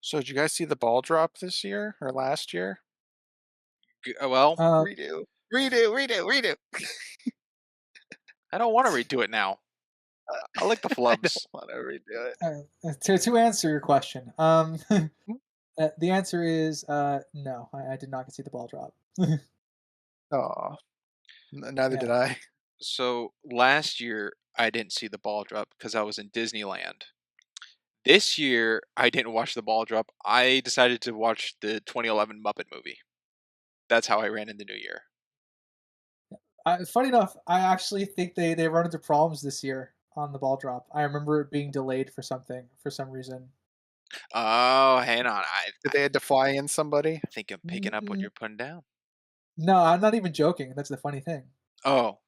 So did you guys see the ball drop this year or last year? Well, Um, Redo, redo, redo, redo. I don't want to redo it now. I like the I don't flubs. want to redo it. to answer your question, the answer is no. I did not see the ball drop. Oh, neither did Yeah, I. So last year I didn't see the ball drop because I was in Disneyland. This year I didn't watch the ball drop. I decided to watch the 2011 Muppet movie. That's how I ran in the new year. funny enough, I actually think they run into problems this year on the ball drop. I remember it being delayed for some reason. Oh, hang on. Did they had to fly in somebody? I think I'm picking up what Mm, you're putting down. No, I'm not even joking. That's the funny thing. Oh,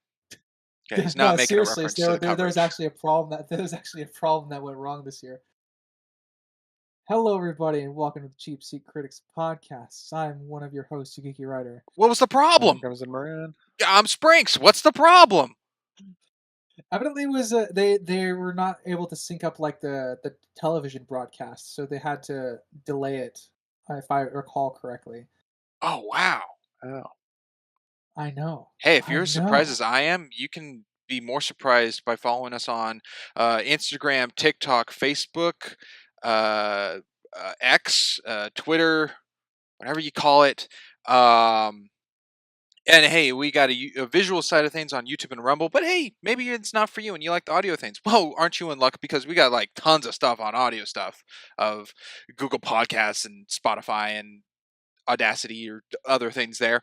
okay. He's not No, making a seriously, reference to the there was coverage. actually a problem that went wrong this year. Hello, everybody, and welcome to the Cheap Seat Critics podcast. I'm one of your hosts, Yukiki Writer. What was the I'm problem? Crimson Maroon. I'm Sprinks. What's the problem? Evidently, it was they were not able to sync up like the television broadcast, so they had to delay it, if I recall correctly. Oh, wow. Oh, I know, Hey, if I you're as surprised as know. I am, you can be more surprised by following us on Instagram, TikTok, Facebook, uh, X, Twitter, whatever you call it. Um, and hey, we got a visual side of things on YouTube and Rumble, but hey, maybe it's not for you and you like the audio things. Well, aren't you in luck? Because we got like tons of stuff on audio stuff of Google Podcasts and Spotify and Audacity or other things there.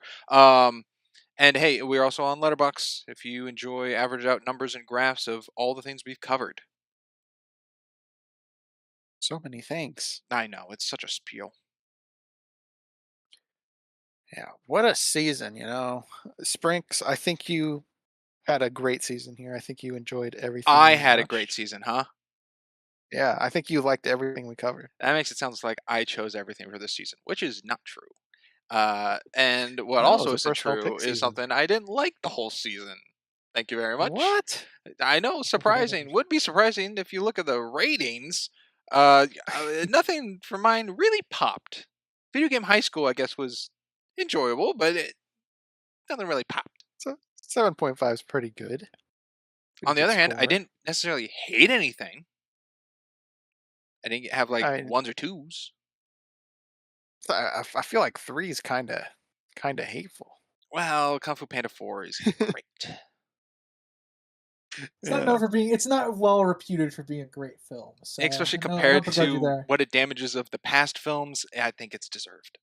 And hey, we're also on Letterboxd if you enjoy average out numbers and graphs of all the things we've covered. so many things. I know, it's such a spiel. Yeah, what a season, Sprinks, I think you had a great season here. I think you enjoyed everything I we had a great watched. season, huh? Yeah, I think you liked everything we covered. That makes it sound like I chose everything for this season, which is not true. And what No, it was also a isn't personal true pick is season. something I didn't like the whole season. Thank you very much. What? I know, surprising. Would be surprising if you look at the ratings. Nothing for mine really popped. Video Game High School, I guess, was enjoyable, but nothing really popped. So 7.5 is pretty good. Pretty On the good other hand, I score. didn't necessarily hate anything. I didn't have like I mean, ones or twos. I feel like 3 is kinda hateful. Well, Kung Fu Panda 4 is great. Yeah. It's not well reputed for being a great film. So Especially I don't compared begrudge you to there. what it damages of the past films, I think it's deserved.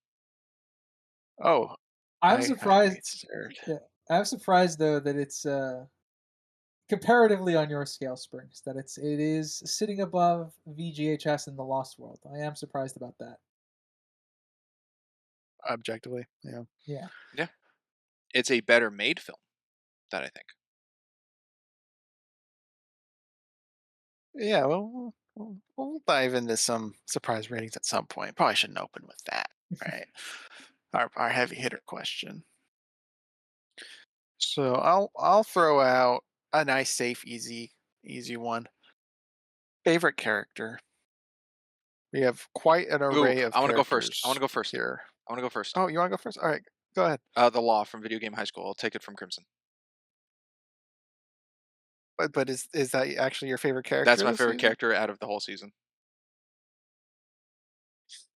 Oh, I'm I agree, surprised. it's deserved. Yeah, I'm surprised though that it's comparatively on your scale, Springs, that it is sitting above VGHS in the Lost World. I am surprised about that. Objectively, yeah. Yeah. Yeah. It's a better made film, that I think. Yeah, well, we'll dive into some surprise ratings at some point. Probably shouldn't open with that, right? Our heavy hitter question. So I'll throw out a nice, safe, easy one. Favorite character. We have quite an Ooh, array of I want to go first. I want characters to go first. here. I want to go first. Oh, you want to go first? All right, go ahead. The Law from Video Game High School. I'll take it from Crimson. But is that actually your favorite That's character my this favorite season? character out of the whole season.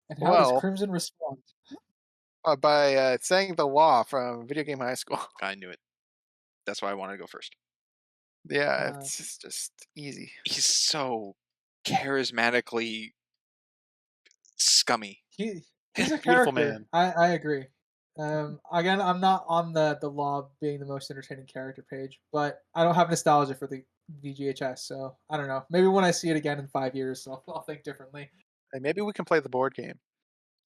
And how does Well, Crimson respond? by saying the law from Video Game High School. I knew it. That's why I wanted to go first. Yeah, Uh, it's just easy. He's so charismatically scummy. he's a Beautiful character. man. I agree. Again, I'm not on the law being the most entertaining character page, but I don't have nostalgia for the VGHS, so I don't know. Maybe when I see it again in 5 years, I'll think differently. And maybe we can play the board game.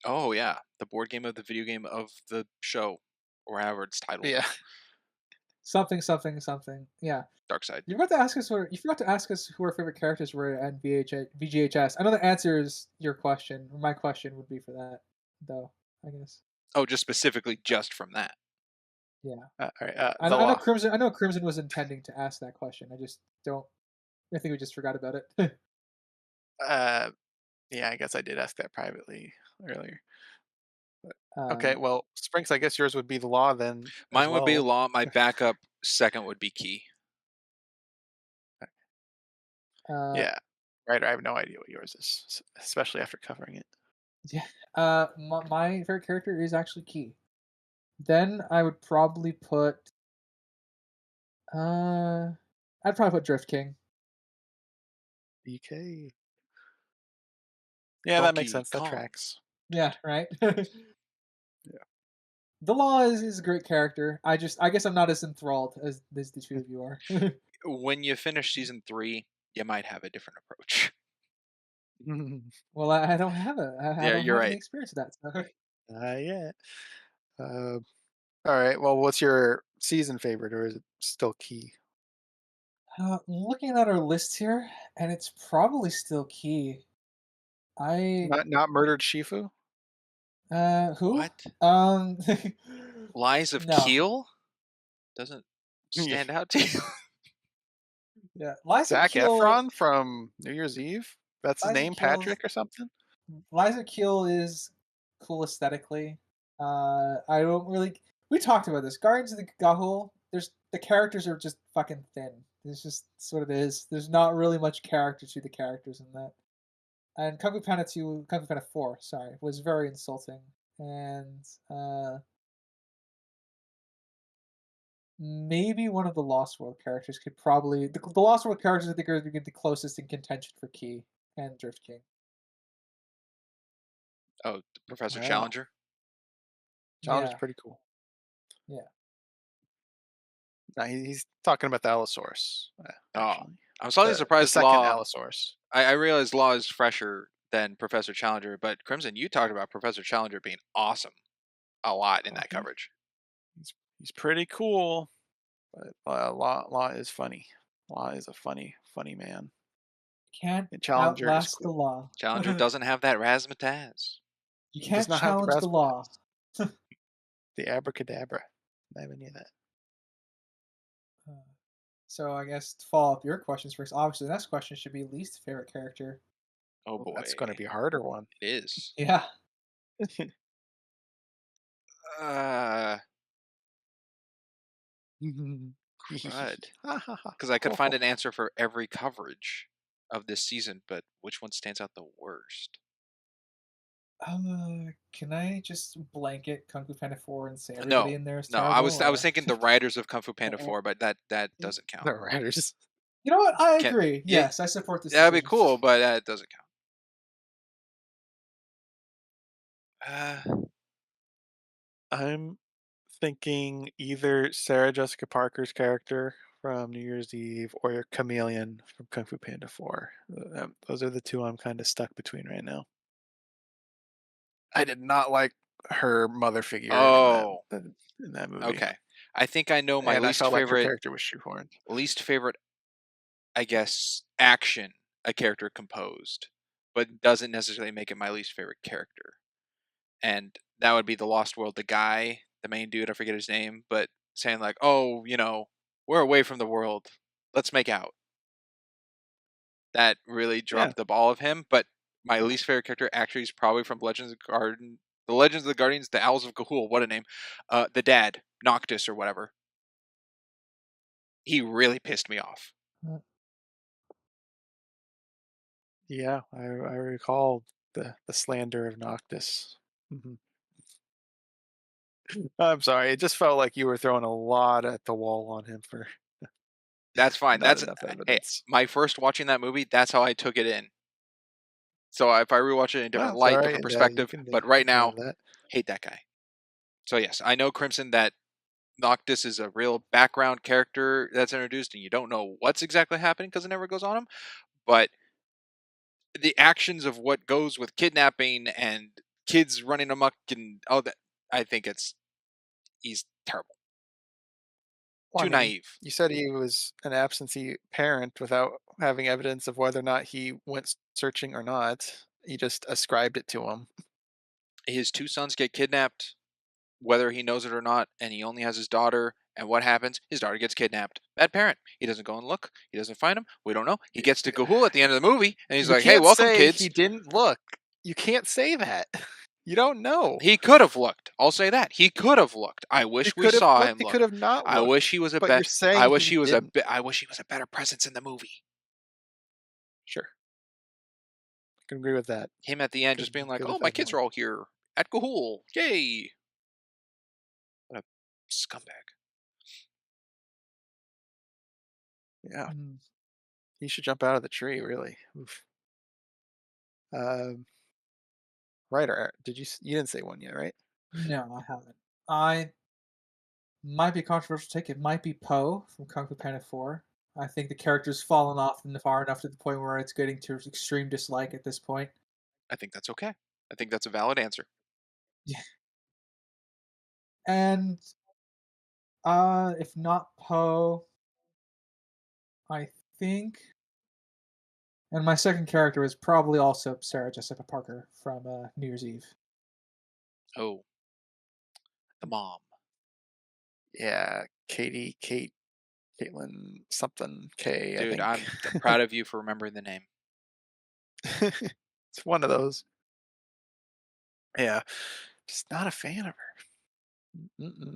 Oh yeah, the board game of the video game of the show, or however it's titled. Yeah. Something, something, something. Yeah. Dark Side. You forgot to ask us who our favorite characters were at VGHS. I know the answer is your question. My question would be for that, though. I guess. Oh, just specifically just from that. Yeah. All right. I The know, I know law. Crimson. I know Crimson was intending to ask that question. I just don't. I think we just forgot about it. Uh, Yeah, I guess I did ask that privately earlier. Okay, Uh, well, Sprinks, I guess yours would be the law then as Mine would be well. law. My backup second would be key. uh, Yeah, right. I have no idea what yours is, especially after covering it. yeah. My favorite character is actually Key. Then I would probably put. Uh, I'd probably put Drift King. BK. Yeah, that makes Donkey sense. That Kong. tracks. Yeah, right. Yeah. The Law is a great character. I guess I'm not as enthralled as the two of you are. When you finish season 3, you might have a different approach. Well, I don't have I Yeah, don't you're have any right. experience with that. So. Not yet. Uh, all right. Well, what's your season favorite, or is it still Key? Looking at our list here, and it's probably still Key. I Not Murdered Shifu. who? What? Um, Lies of no, Keel doesn't Yeah. stand out to you. yeah, Liza Zac Keel. Efron from New Year's Eve. That's his Liza name, Keel's Patrick or something. Liza Keel is cool aesthetically. I don't really. We talked about this. Guardians of the Gahul. There's the characters are just fucking thin. It's just that's what it is. There's not really much character to the characters in that. And Kung Fu Panda 2, Kung Fu Panda 4, sorry, was very insulting. And maybe one of the Lost World characters could probably the Lost World characters I think are the closest in contention for Key and Drift King. Oh, Professor Wow, Challenger. Challenger's Yeah, pretty cool. yeah. No, he's talking about the Allosaurus, Oh, actually. I'm slightly The surprised second Law. Allosaurus. I realize Law is fresher than Professor Challenger, but Crimson, you talked about Professor Challenger being awesome a lot in Well, that coverage. he's pretty cool, but Law is funny. Law is a funny man. Can't And Challenger is outlast the cool. law. Challenger You doesn't have that razzmatazz. Does can't not have the challenge the law. razzmatazz, the abracadabra. I have any of that. Uh, so I guess to follow up your questions first, obviously the next question should be least favorite character. Oh Well, boy, that's going to be a harder one. it is. Yeah. Uh, crud. Because I could find an answer for every coverage of this season, but which one stands out the worst? Can I just blanket Kung Fu Panda 4 and say everybody No, in there is no. terrible, I was or thinking the writers of Kung Fu Panda Uh, 4, but that doesn't count. the writers. you know what? I Can't. agree. Yeah, Yes, I support this that'd be decision. cool, but that doesn't count. I'm thinking either Sarah Jessica Parker's character from New Year's Eve or Chameleon from Kung Fu Panda 4. Those are the two I'm kind of stuck between right now. I did not like her mother figure Oh, in that movie, okay. I think I know my and I felt like her character was shoehorned. least favorite, I guess, action a character composed, but doesn't necessarily make it my least favorite character. And that would be the Lost World, the guy, the main dude, I forget his name, but saying like, "Oh, we're away from the world. Let's make out." That really Yeah, dropped the ball of him, but my least favorite character actually is probably from The Legends of the Guardians, the Owls of Ga'Hoole, what a name. The dad, Noctis or whatever. He really pissed me off. yeah, I recall the slander of Noctis. Mhm. I'm sorry, it just felt like you were throwing a lot at the wall on him for That's fine. not That's enough Hey, evidence. my first watching that movie, that's how I took it in. So if I rewatch it in a Well, different it's all light, right. different perspective, but right You can now, have that. hate that guy. So yes, I know Crimson that Noctis is a real background character that's introduced, and you don't know what's exactly happening because it never goes on him. But the actions of what goes with kidnapping and kids running amok and all that, I think he's terrible, Well, I too mean, naive. you said he was an absentee parent without having evidence of whether or not he went searching or not. You just ascribed it to him. His two sons get kidnapped, whether he knows it or not, and he only has his daughter. And what happens? His daughter gets kidnapped. Bad parent. He doesn't go and look. He doesn't find him. We don't know. He gets to Gahul at the end of the movie, and he's You like, "Hey, can't welcome, say kids." he didn't look. You can't say that. You don't know. He could have looked. I'll say that. He could have looked. I He wish we could have saw looked, him he could look. have not I wish looked. he was a But you're bet. saying he didn't. I wish he was a better presence in the movie. Sure. I can agree with that. Him at the end just being like, Could "Oh, have my had kids more. are all here at Gahul. Yay." What a scumbag. Yeah. Mm, He should jump out of the tree, really. Oof. Um, writer, you didn't say one yet, right? no, I haven't. I might be a controversial take. It might be Poe from Kung Fu Panda 4. I think the character's fallen off far enough to the point where it's getting to extreme dislike at this point. I think that's okay. I think that's a valid answer. Yeah. And if not Poe, I think, and my second character is probably also Sarah Jessica Parker from New Year's Eve. Oh, the mom. Yeah, Caitlin something K, I Dude, think. I'm proud of you for remembering the name. It's one of those. Yeah, just not a fan of her. Mm-mm.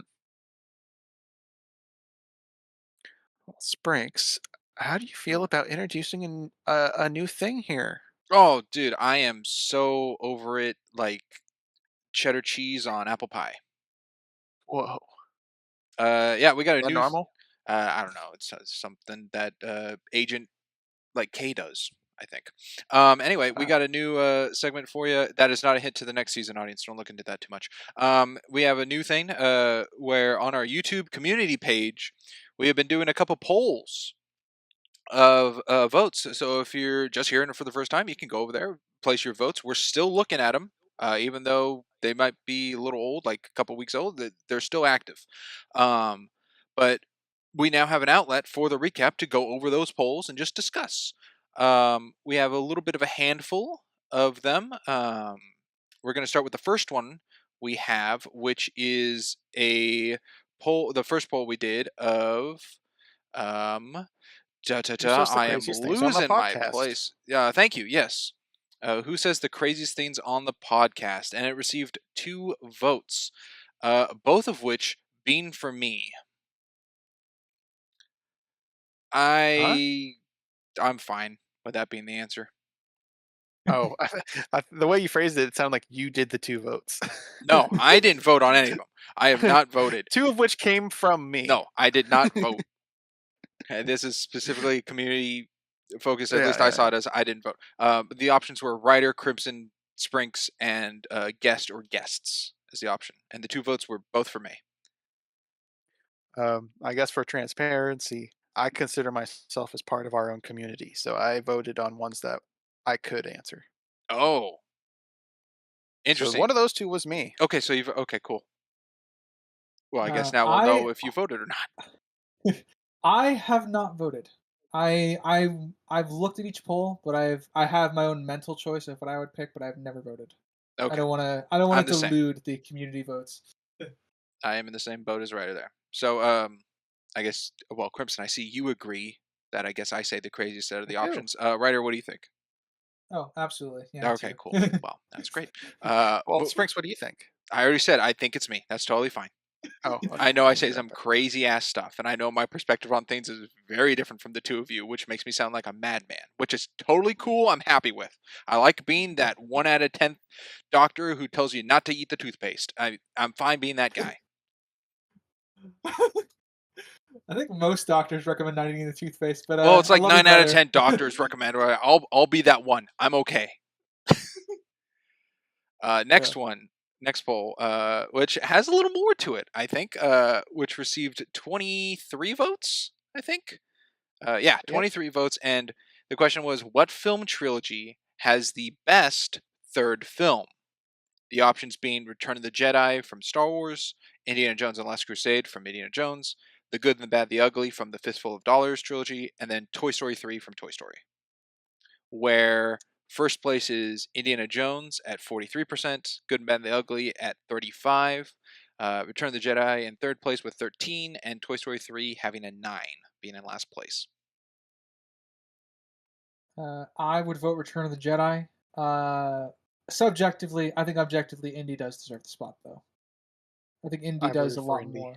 Well, Sprinks, how do you feel about introducing a new thing here? Oh, dude, I am so over it. Like cheddar cheese on apple pie. Whoa, Yeah, we got a that new. normal? I don't know. It's something that Agent like K does. I think. Anyway, we Uh, got a new segment for you. That is not a hint to the next season, audience. Don't look into that too much. We have a new thing where on our YouTube community page, we have been doing a couple polls of votes. So if you're just hearing it for the first time, you can go over there, place your votes. We're still looking at them, even though they might be a little old, like a couple weeks old. They're still active. But we now have an outlet for the recap to go over those polls and just discuss. We have a little bit of a handful of them. We're going to start with the first one we have, which is a poll. The first poll we did of um, who says the I am craziest things on the losing my podcast? place. Yeah, thank you. Yes. Who says the craziest things on the podcast? And it received 2 votes, both of which being for me. Huh? I'm fine with that being the answer. Oh, the way you phrased it, it sounded like you did the 2 votes. No, I didn't vote on any of them. I have not voted. 2 of which came from me. No, I did not vote. This is specifically community focused. At Yeah, least I yeah, saw it as I didn't vote. The options were writer, Crimson, Sprinks, and guest or guests as the option, and the 2 votes were both for me. yeah. I guess for transparency, I consider myself as part of our own community, so I voted on ones that I could answer. Oh, So interesting. one of those 2 was me. Okay, so you've okay, cool. Well, I guess now we'll I know if you voted or not. I have not voted. I've looked at each poll, but I have my own mental choice of what I would pick, but I've never voted. Okay, I don't want I'm it the to same. elude the community votes. I am in the same boat as Ryder there. So, I guess well, Crimson, I see you agree that I guess I say the craziest out of I the do. options. Ryder, what do you think? Oh, absolutely. Yeah, me Okay, too. cool. Well, that's great. Well, But Sprinks, what do you think? I already said I think it's me. That's totally fine. Oh, okay. I know I We'll say leave it at some that. crazy ass stuff, and I know my perspective on things is very different from the 2 of you, which makes me sound like a madman, which is totally cool. I'm happy with. I like being that 1 out of 10 doctor who tells you not to eat the toothpaste. I'm fine being that guy. I think most doctors recommend not eating the toothpaste, but Well, it's I like love you 9 out of better. 10 doctors recommend. Right? I'll be that one. I'm okay. Yeah. Next poll, which has a little more to it, I think, which received 23 votes, I think. Yeah, Yep. 23 votes. And the question was, what film trilogy has the best third film? The options being Return of the Jedi from Star Wars, Indiana Jones and the Last Crusade from Indiana Jones, The Good, the Bad, the Ugly from the Fistful of Dollars trilogy, and then Toy Story 3 from Toy Story. Where first place is Indiana Jones at 43%, Good and Bad and the Ugly at 35%, Return of the Jedi in third place with 13, and Toy Story 3 having a 9, being in last place. I would vote Return of the Jedi. Subjectively, I think objectively, Indy does deserve the spot, though. I think Indy I does voted a for lot Indy. more.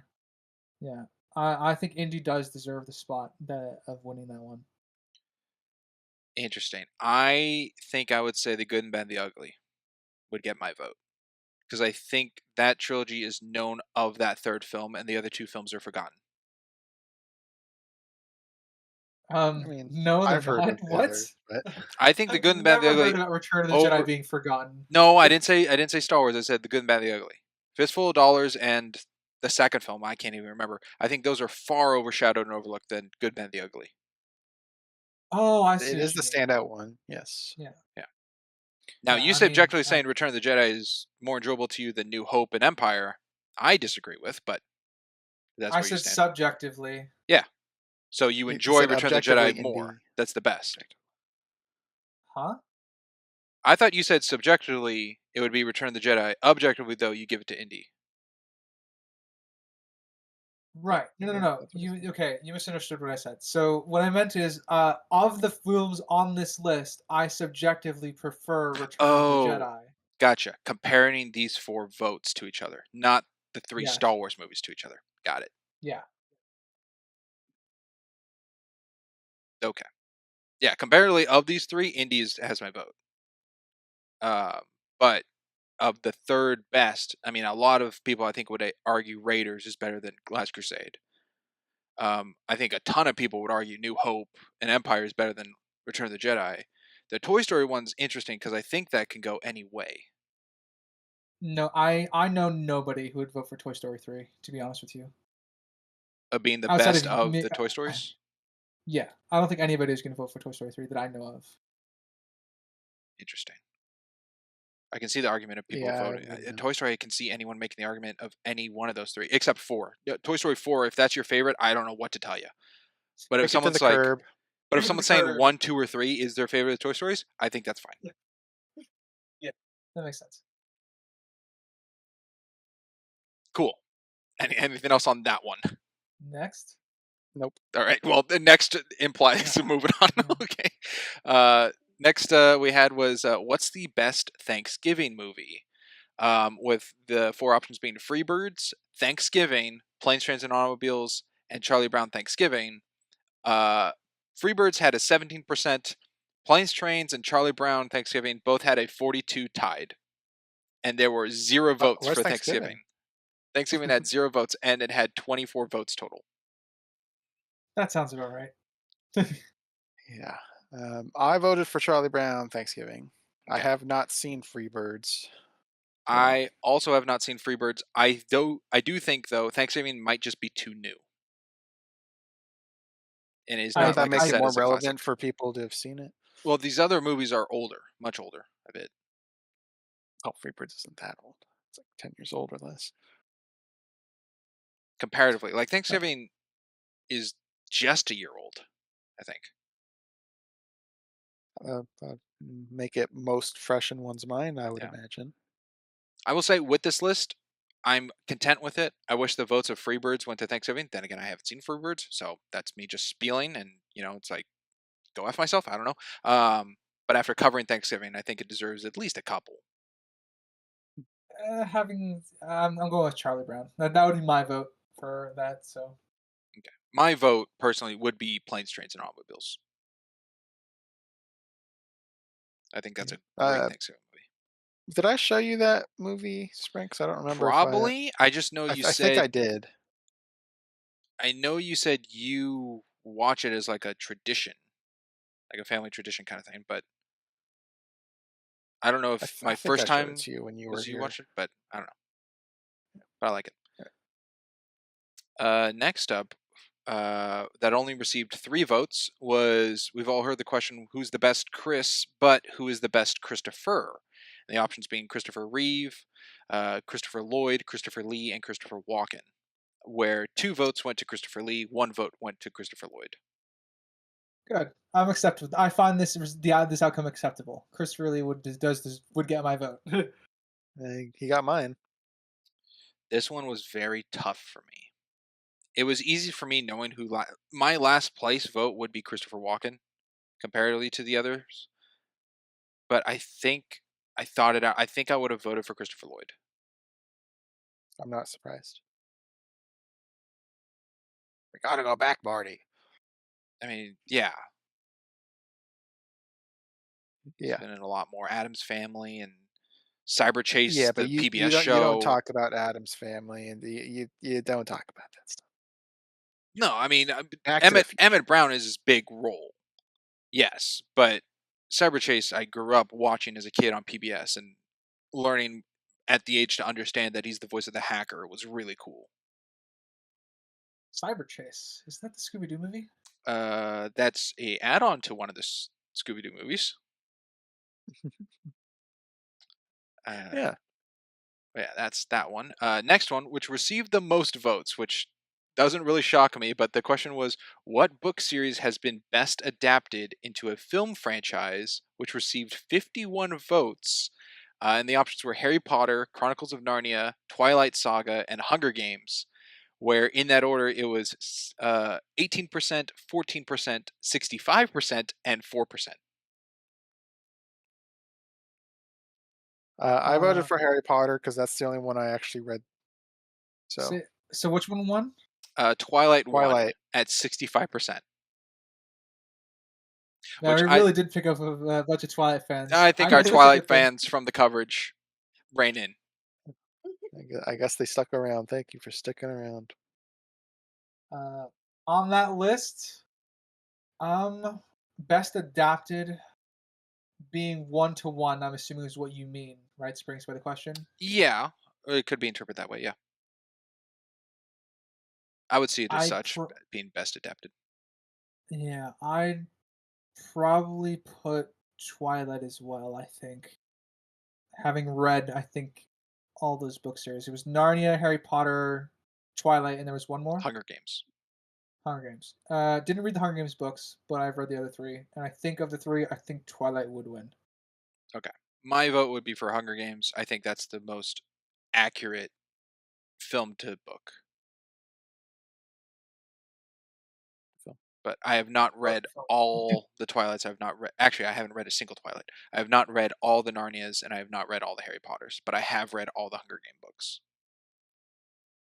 Yeah, I think Indy does deserve the spot of winning that one. Interesting. I think I would say The Good and Bad and the Ugly would get my vote, because I think that trilogy is known of that third film, and the other two films are forgotten. I mean, No, they're I've heard not. of the What? others, but I think The I've Good and the Bad and the never heard Ugly about Return of the Jedi over. being forgotten. No, I didn't say Star Wars. I said The Good and Bad and the Ugly. Fistful of Dollars and the second film, I can't even remember. I think those are far overshadowed and overlooked than Good, Bad, and the Ugly. Oh, I see it is what the you mean. standout one. Yes. Yeah, Yeah. Now, yeah. you I said mean, objectively saying Return of the Jedi is more enjoyable to you than New Hope and Empire. I disagree with, but that's I where you said stand. subjectively. Yeah. So you You enjoy said Return of the objectively Jedi more. Indy. That's the best. Huh? I thought you said subjectively it would be Return of the Jedi. Objectively, though, you give it to Indy. Right. No, no, no, Yeah, no. that's what I said. You misunderstood what I said. So what I meant is, of the films on this list, I subjectively prefer Return of the Oh, Jedi. gotcha. Comparing these four votes to each other, not the three Star Yes. Wars movies to each other. Got it. Yeah. Okay. Yeah, comparatively of these three, Indy has my vote. But of the third best, I mean, a lot of people I think would argue Raiders is better than Last Crusade. I think a ton of people would argue New Hope and Empire is better than Return of the Jedi. The Toy Story one's interesting because I think that can go any way. No, I know nobody who would vote for Toy Story 3, to be honest with you. Being the Outside best of of me, the Toy Stories. yeah, I don't think anybody is going to vote for Toy Story 3 that I know of. Interesting. I can see the argument of people Yeah, I voting. wouldn't know. Toy Story, I can see anyone making the argument of any one of those three, except 4. Toy Story 4, if that's your favorite, I don't know what to tell you. But if Kick it to the someone's like, curb. but if Kick it to the someone's saying curb. 1, 2, or 3 is their favorite of Toy Stories, I think that's fine. Yeah, that makes sense. Cool. Anything else on that one? Next. Nope. All right. Well, the next implies Yeah. moving on. Okay. Next we had was what's the best Thanksgiving movie? With the 4 options being Freebirds, Thanksgiving, Planes, Trains, and Automobiles, and Charlie Brown Thanksgiving. Freebirds had a 17%. Planes, Trains, and Charlie Brown Thanksgiving both had a 42 tied, and there were 0 votes Where's for Thanksgiving? Thanksgiving. Thanksgiving had 0 votes, and it had 24 votes total. That sounds about right. Yeah. I voted for Charlie Brown Thanksgiving. I Okay. have not seen Freebirds. So I also have not seen Freebirds. I do think though Thanksgiving might just be too new, and is I wouldn't not that like a make it I set more as a relevant classic. for people to have seen it? Well, these other movies are older, much older, a bit. Oh, Freebirds isn't that old. It's like 10 years old or less. Comparatively. Like Uh, Thanksgiving is just a year old, I think. make it most fresh in one's mind, I would Yeah. imagine. I will say with this list, I'm content with it. I wish the votes of Freebirds went to Thanksgiving. Then again, I haven't seen Freebirds, so that's me just spieling, and it's like go f myself. I don't know. But after covering Thanksgiving, I think it deserves at least a couple. I'm going with Charlie Brown. That would be my vote for that. So Okay. My vote personally would be Planes, Trains, and Automobiles. I think that's Yeah. a great Thanksgiving movie. Did I show you that movie, Spring? 'Cause I don't remember if Probably. I just know you I think I said. did. I know you said you watch it as like a tradition, like a family tradition kind of thing. But I don't know if I my think I first showed it time to you when you were was you here. watched it, but I don't know. But I like it. Yeah. Next up, that only received 3 votes was we've all heard the question, who's the best Chris, but who is the best Christopher? And the options being Christopher Reeve, Christopher Lloyd, Christopher Lee, and Christopher Walken, where 2 votes went to Christopher Lee, 1 vote went to Christopher Lloyd. good. I'm acceptable. I find this outcome acceptable. Chris really would get my vote. He got mine. This one was very tough for me. It was easy for me knowing my last place vote would be Christopher Walken comparatively to the others, but I think I thought it out. I think I would have voted for Christopher Lloyd. I'm not surprised. We gotta go back, Marty. I mean, yeah, he's Yeah. been in a lot more. Adam's Family and Yeah, Cyberchase, but the PBS you don't show. talk about Adam's Family, and you don't talk about that stuff. No, I mean Back to the Future. Emmett Brown is his big role. Yes, but Cyberchase I grew up watching as a kid on PBS and learning at the age to understand that he's the voice of the hacker was really cool. Cyber Chase. Isn't that the Scooby Doo movie? That's a add-on to one of the Scooby Doo movies. Uh, Yeah. yeah, that's that one. Next one, which received the most votes, which doesn't really shock me, but the question was, what book series has been best adapted into a film franchise, which received 51 votes? And the options were Harry Potter, Chronicles of Narnia, Twilight Saga, and Hunger Games. Where in that order it was 18%, 14%, 65%, and 4%. I voted Uh, for Harry Potter because that's the only one I actually read. So so, so which one won? Twilight won Twilight. at 65%, Yeah, which we really did pick up a bunch of Twilight fans. I I think our guess that's a Twilight good thing. fans from the coverage rein in. I guess they stuck around. Thank you for sticking around. Uh, on that list, best adapted being 1-to-1. I'm assuming is what you mean, right? Springs by the question. Yeah, it could be interpreted that way. Yeah, I would see it as I such, pr- being best adapted. yeah, I'd probably put Twilight as well. I think, having read, I think all those book series. It was Narnia, Harry Potter, Twilight, and there was one more. Hunger Games. Hunger Games. Didn't read the Hunger Games books, but I've read the other three, and I think of the three, I think Twilight would win. Okay, my vote would be for Hunger Games. I think that's the most accurate film to book. But I have not read all the Twilights. I've not read. Actually, I haven't read a single Twilight. I have not read all the Narnias, and I have not read all the Harry Potters. But I have read all the Hunger Game books.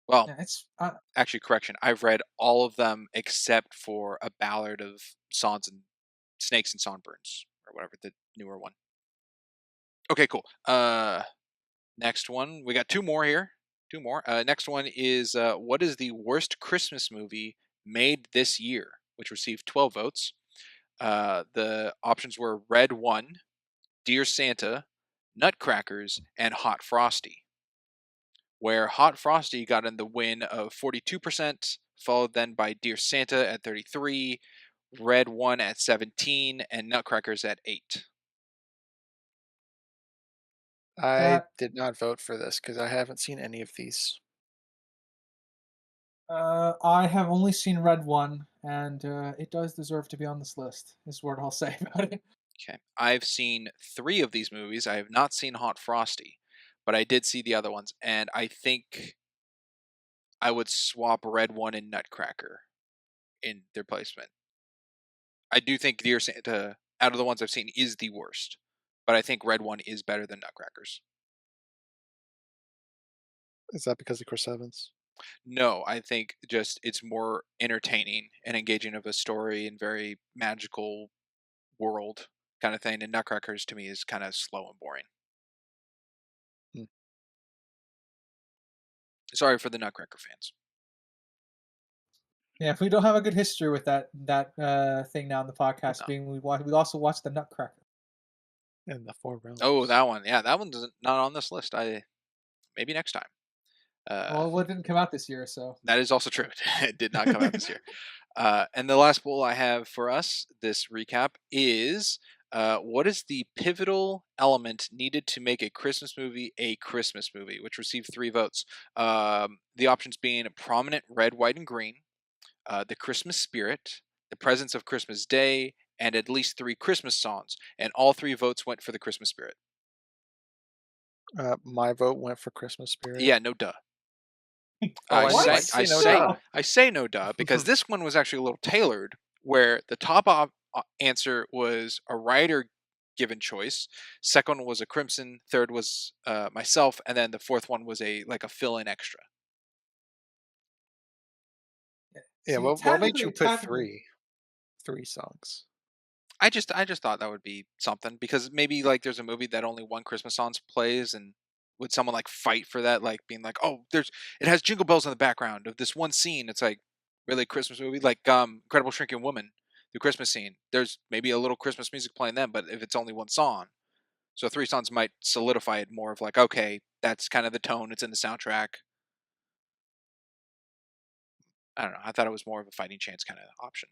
Well, Yeah, it's actually, correction. I've read all of them except for A Ballad of Songs and Snakes and Songbirds, or whatever the newer one. Okay, cool. Next one. We got two more here. Two more. Next one is what is the worst Christmas movie made this year, which received 12 votes. The options were Red One, Dear Santa, Nutcrackers, and Hot Frosty. Where Hot Frosty got in the win of 42%, followed then by Dear Santa at 33, Red One at 17, and Nutcrackers at 8. I that. did not vote for this because I haven't seen any of these. I have only seen Red One, and it does deserve to be on this list. Is what I'll say about it. Okay. I've seen 3 of these movies. I have not seen Hot Frosty, but I did see the other ones, and I think I would swap Red One and Nutcracker in their placement. I do think Dear Santa, out of the ones I've seen, is the worst, but I think Red One is better than Nutcrackers. Is that because of Chris Evans? No, I think just it's more entertaining and engaging of a story and very magical world kind of thing. And Nutcrackers to me is kind of slow and boring. Hmm. Sorry for the Nutcracker fans. Yeah, if we don't have a good history with that thing now in the podcast, No. being we also watched the Nutcracker. And the Four Realms. Oh, that one. Yeah, that one's not on this list. Maybe next time. Well, it didn't come out this year, so That is also true. It did not come out this year. And the last poll I have for us, this recap, is what is the pivotal element needed to make a Christmas movie, which received 3 votes? The options being prominent red, white, and green, the Christmas spirit, the presence of Christmas Day, and at least 3 Christmas songs. And all 3 votes went for the Christmas spirit. My vote went for Christmas Spirit. Yeah, no duh. Oh, I I What? say, might I say no say, duh. No. I say no duh because this one was actually a little tailored, where the answer was a writer given choice. Second one was a crimson. Third was myself, and then the fourth one was a like a fill-in extra. Yeah, See, what made you put technically, three songs? I just thought that would be something because maybe like there's a movie that only one Christmas song plays, and would someone like fight for that, like being like, oh, it has jingle bells in the background of this one scene. It's like really a Christmas movie, like Incredible Shrinking Woman, the Christmas scene. There's maybe a little Christmas music playing then, but if it's only one song, so three songs might solidify it more of like, okay, that's kind of the tone. It's in the soundtrack. I don't know. I thought it was more of a fighting chance kind of option,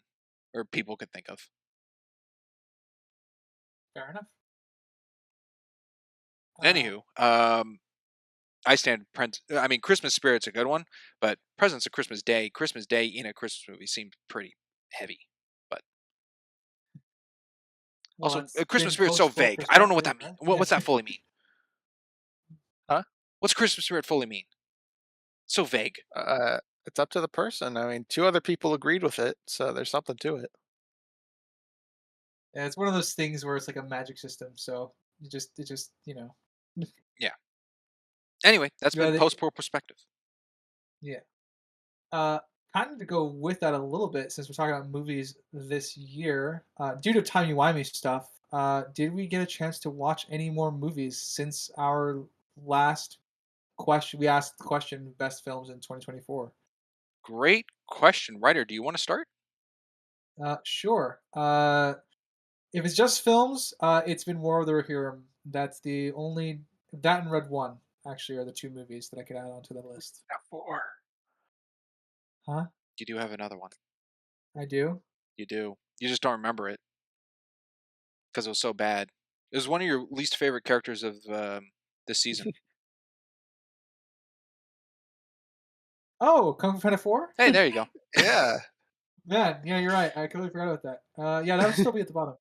or people could think of. fair enough. Uh, Anywho, I stand. I mean, Christmas Spirit's a good one, but Presents of Christmas Day in a Christmas movie seemed pretty heavy. But well, also, it's Christmas been Spirit's so post full vague. I don't know what perspective, that means. right? What's that fully mean? Huh? What's Christmas Spirit fully mean? So vague. It's up to the person. I mean, two other people agreed with it, so there's something to it. Yeah, it's one of those things where it's like a magic system. So it just Yeah. Anyway, that's yeah been post poor perspective. yeah. Uh, Kind of to go with that a little bit, since we're talking about movies this year, due to timey-wimey stuff, did we get a chance to watch any more movies since our last question? We asked the question, best films in 2024. Great question, writer. Do you want to start? Sure. If it's just films, it's been War of the Rohirrim. That's the only that and Red One actually are the two movies that I could add onto the list. Got four. Huh? You do have another one. I do. You do. You just don't remember it because it was so bad. It was one of your least favorite characters of this season. Oh, Kung Fu Panda 4? Hey, there you go. Yeah. Man, yeah, you're right. I completely forgot about that. Yeah, that would still be at the bottom.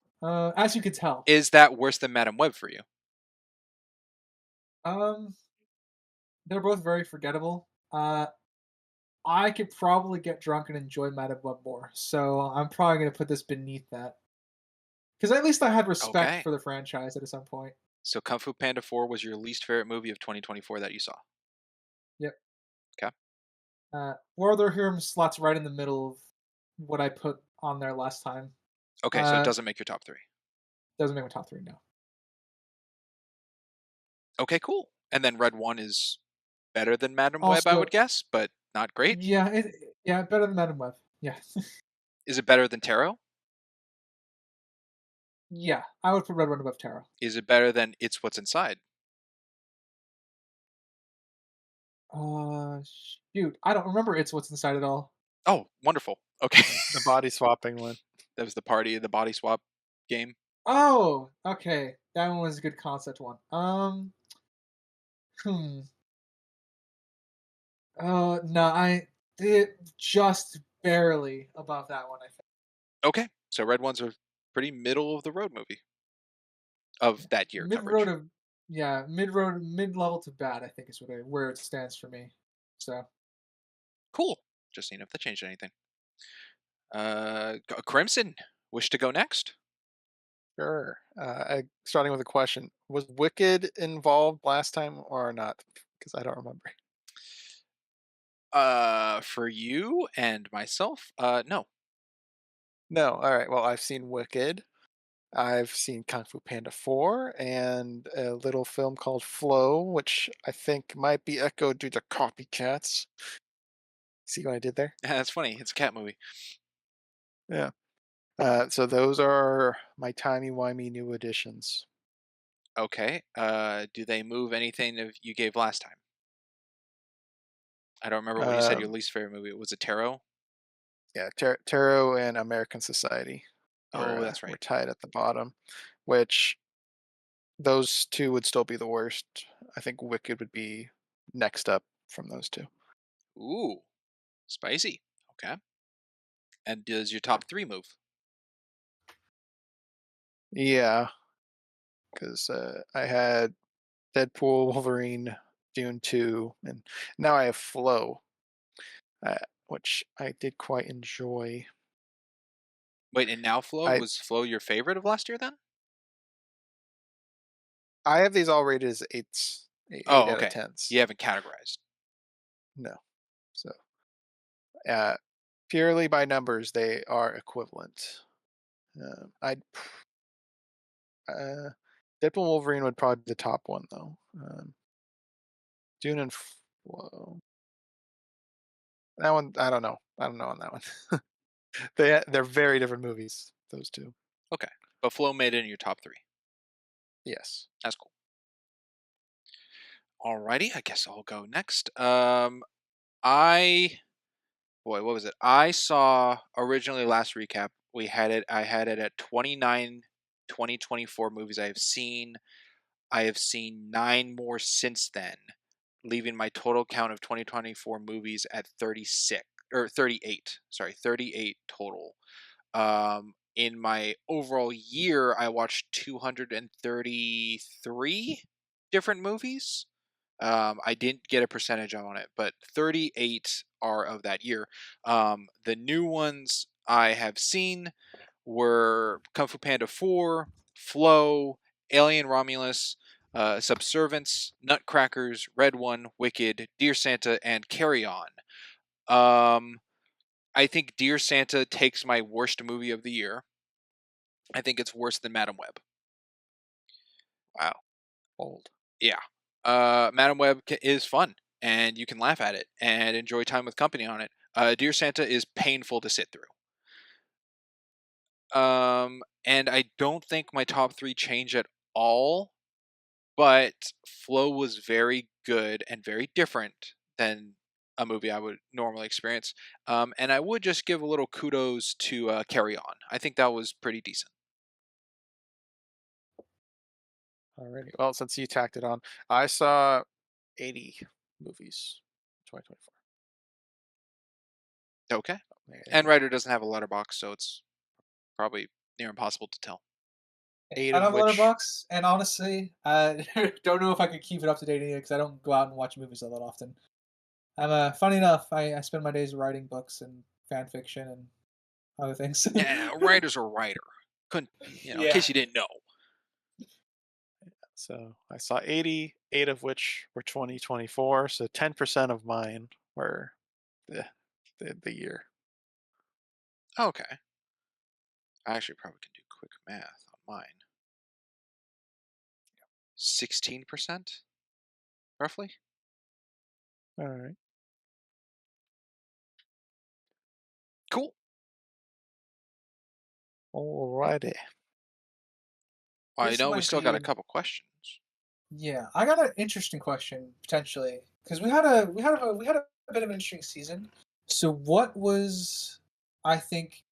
As you can tell. Is that worse than Madam Web for you? Um, they're both very forgettable. I could probably get drunk and enjoy Madame Web more, so I'm probably gonna put this beneath that. Because at least I had respect Okay. for the franchise at some point. So Kung Fu Panda 4 was your least favorite movie of 2024 that you saw. Yep. Okay. War of the Rohirrim slots right in the middle of what I put on there last time. Okay, so it Uh, doesn't make your top 3. doesn't make my top three now. Okay, cool. And then Red 1 is better than Madam Web, I would Also, guess, but not great. yeah, better than Madame Web. Yeah, Is it better than Tarot? yeah, I would put Red One above Tarot. Is it better than It's What's Inside? Shoot, I don't remember it's what's inside at all. Oh, wonderful. Okay. The body swapping one. That was the party, the body swap game. Oh, okay, that one was a good concept one. Hmm. No, I did just barely above that one. I think. Okay. So Red 1's a pretty middle of the road movie of Yeah, that year mid road coverage. of yeah, mid road, mid level to bad. I think is where it stands for me. So Cool. Just seeing if that changed anything. Crimson, wish to go next? Sure. Starting with a question: was Wicked involved last time or not? Because I don't remember. For you and myself, no. No. All right. Well, I've seen Wicked. I've seen Kung Fu Panda 4 and a little film called Flow, which I think might be echoed due to copycats. See what I did there? That's funny. It's a cat movie. Yeah. So those are my timey-wimey new additions. Okay. Do they move anything that you gave last time? I don't remember what you said your Um, least favorite movie was. It Tarot? yeah, Tarot and American Society Oh, were that's right. tied at the bottom, which those two would still be the worst. I think Wicked would be next up from those two. Ooh, spicy. Okay. And does your top 3 move? Yeah, because I had Deadpool, Wolverine, Dune 2, and now I have Flow. which I did quite enjoy. Wait, and now Flow, I was Flow your favorite of last year then? I have these all rated as eights, eight Oh, out of okay. tens. You haven't categorized. No, so uh, purely by numbers, they are equivalent. I'd uh, Deadpool and Wolverine would probably be the top one though. Dune and Flow. That one, I don't know. I don't know on that one. They're very different movies. Those two. Okay. But Flow made it in your top 3. Yes. That's cool. Alrighty, I guess I'll go next. I boy, what was it? I saw originally last recap. I had it at 29 2024 movies I have seen. I have seen 9 more since then, leaving my total count of 2024 movies at 36 or 38. Sorry, 38 total. In my overall year, I watched 233 different movies. I didn't get a percentage on it, but 38 are of that year. The new ones I have seen were Kung Fu Panda 4, Flow, Alien Romulus, Subservance, Nutcrackers, Red One, Wicked, Dear Santa, and Carry On. Um, I think Dear Santa takes my worst movie of the year. I think it's worse than Madam Web. Wow. Old. Yeah. Madam Web is fun, and you can laugh at it and enjoy time with company on it. Dear Santa is painful to sit through. And I don't think my top 3 change at all, but Flow was very good and very different than a movie I would normally experience. And I would just give a little kudos to Carry On. I think that was pretty decent. Alrighty. Well, since you tacked it on, I saw 80 movies, 2024. Okay. And And Ryder doesn't have a letterbox, so it's probably near impossible to tell. eight I don't of have a which letterbox, and honestly, don't know if I could keep it up to date either because I don't go out and watch movies all that often. Funny enough, I spend my days writing books and fan fiction and other things. Yeah, a writer's a writer. Couldn't, in Yeah. case you didn't know. so I saw 80, eight of which were 2024. So 10% of mine were the the year. Okay. I actually probably can do quick math on mine. 16%, roughly? All right. Cool. Alrighty. I This know we might still got a be couple questions. Yeah, I got an interesting question potentially because we had a bit of an interesting season. So, what was I think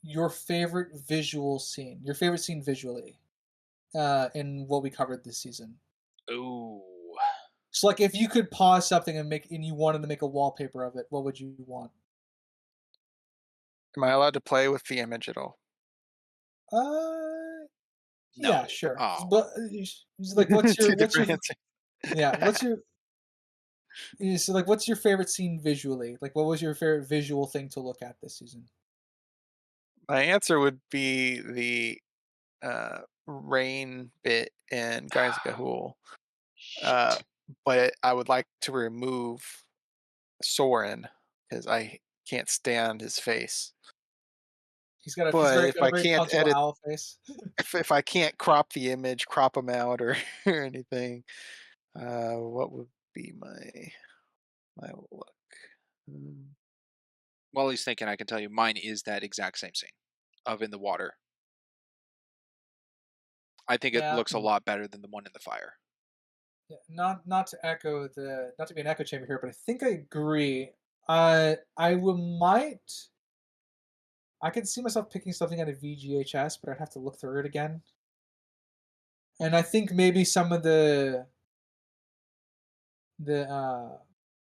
your favorite visual scene? Your favorite scene visually in what we covered this season? Ooh. So, like, if you could pause something and you wanted to make a wallpaper of it, what would you want? Am I allowed to play with the image at all? Uh, yeah, No. sure. Oh. But like, Two what's your different answers. yeah, so like, what's your favorite scene visually? Like, what was your favorite visual thing to look at this season? My answer would be the rain bit in Guys Gahul. Uh, Shit. but I would like to remove Soren because I can't stand his face. But He's got a very punchable owl face. if I can't crop the image, crop him out or, or anything, what would be my look? Mm, While he's thinking, I can tell you mine is that exact same scene of in the water. I think it Yeah, looks a lot better than the one in the fire. yeah, not to be an echo chamber here, but I think I agree. Might I could see myself picking something out of VGHS, but I'd have to look through it again. And I think maybe some of the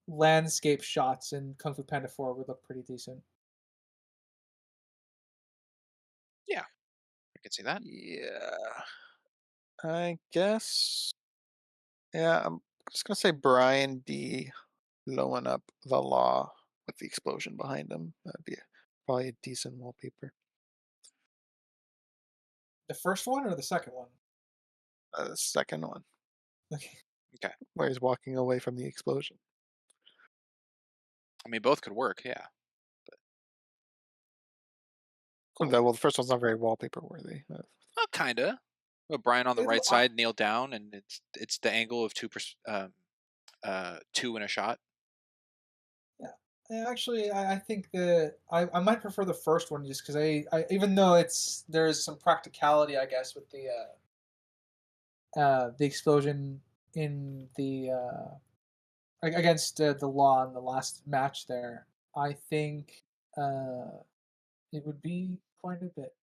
landscape shots in Kung Fu Panda 4 would look pretty decent. Yeah, I can see that. yeah, I guess. Yeah, I'm just gonna say Brian D. blowing up the law with the explosion behind them. That'd be probably a decent wallpaper. The first one or the second one? The second one, Okay. Okay. where he's walking away from the explosion. I mean, both could work. Yeah. Cool. Well, the first one's not very wallpaper worthy. Well, kinda. But Brian on the It, right side, kneel down, and it's the angle of two in a shot. yeah. Actually, I think that I might prefer the first one just because I even though there's some practicality I guess with the explosion in the against the law in the last match there. I think uh, it would be quite a bit.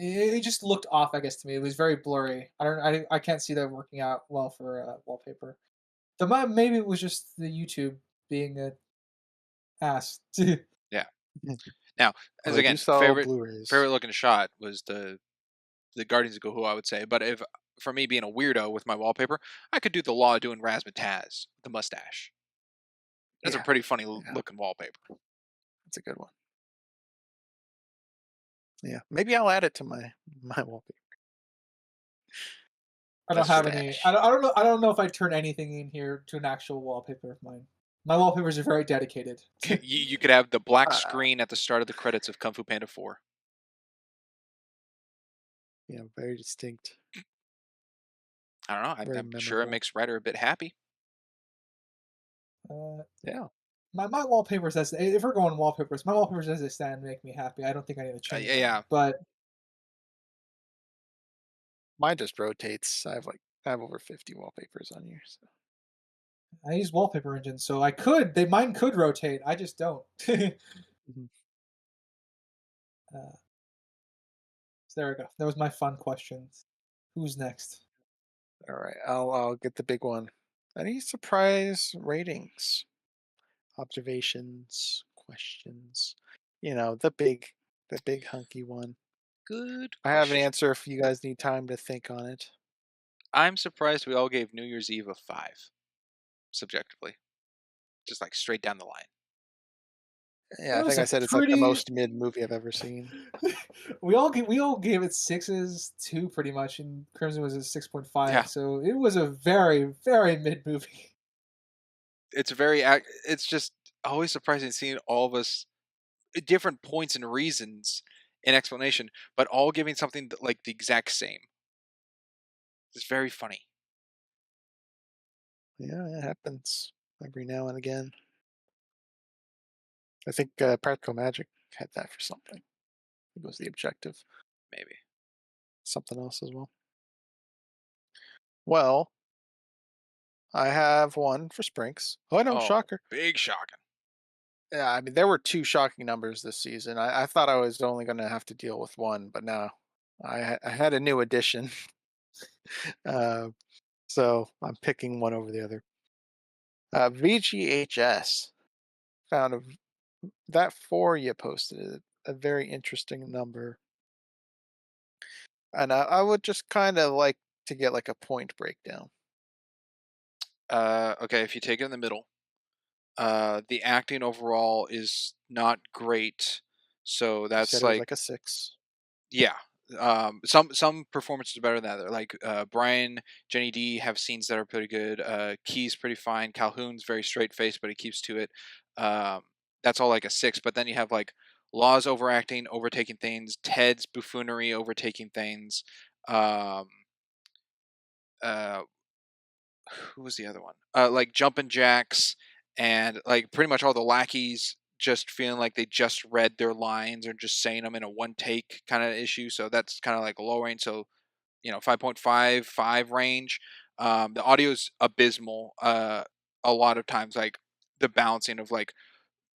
It just looked off, I guess, to me. It was very blurry. I can't see that working out well for wallpaper. Maybe it was just the YouTube being a ass. Yeah. Now, Well, as they do again, sell Blu-rays. favorite looking shot was the Guardians of Gahoo, I would say. But if for me being a weirdo with my wallpaper, I could do the Law doing razzmatazz, the mustache. That's a Yeah, pretty funny yeah, looking wallpaper. that's a good one. Yeah, maybe I'll add it to my wallpaper. I don't have any. Mustache. I don't know. I don't know if I turn anything in here to an actual wallpaper of mine. My wallpapers are very dedicated. You could have the black Uh, screen at the start of the credits of Kung Fu Panda 4. very distinct, I don't know. very I'm sure it memorable. makes Ryder a bit happy. uh, Yeah, my wallpapers as if we're going wallpapers, my wallpapers as they stand make me happy. I don't think I need to change Yeah, them. yeah. But mine just rotates. I have over 50 wallpapers on here. So. I use wallpaper engines, so I could. Mine could rotate. I just don't. Mhm. uh, so there we go. That was my fun questions. Who's next? All right, I'll get the big one. Any surprise ratings, observations, questions? The big hunky one. Good I have an question. answer if you guys need time to think on it. I'm surprised we all gave New Year's Eve a 5, subjectively. Just like straight down the line. Yeah, It I think was I a said it's like the pretty. most mid movie I've ever seen. We all gave it sixes too, pretty much, and Crimson was a 6.5. Yeah. So it was a very mid movie. It's just always surprising seeing all of us at different points and reasons and explanation, but all giving something like the exact same. It's very funny. Yeah, it happens every now and again. I think Practical Magic had that for something. It was the objective. Maybe. Something else as well. Well, I have one for Sprinks. Oh, no, Oh, shocker. big shocking. Yeah, I mean, there were two shocking numbers this season. I thought I was only going to have to deal with one, but no. I had a new addition. uh, so I'm picking one over the other. VGHS found that four you posted a very interesting number. And I would just kind of like to get like a point breakdown. Okay, if you take it in the middle, the acting overall is not great. So You that's said it was like, like a six. yeah. Some performances are better than other. Like Brian, Jenny D have scenes that are pretty good. Key's pretty fine. Calhoun's very straight faced, but he keeps to it. Um, that's all like a 6. But then you have like Law's overacting, overtaking things. Ted's buffoonery, overtaking things. Um, uh, who was the other one? Like Jumpin' Jacks and like pretty much all the lackeys just feeling like they just read their lines or just saying them in a one take kind of issue. So that's kind of like lowering. So 5.55 range. The audio's abysmal. A lot of times, like the balancing of like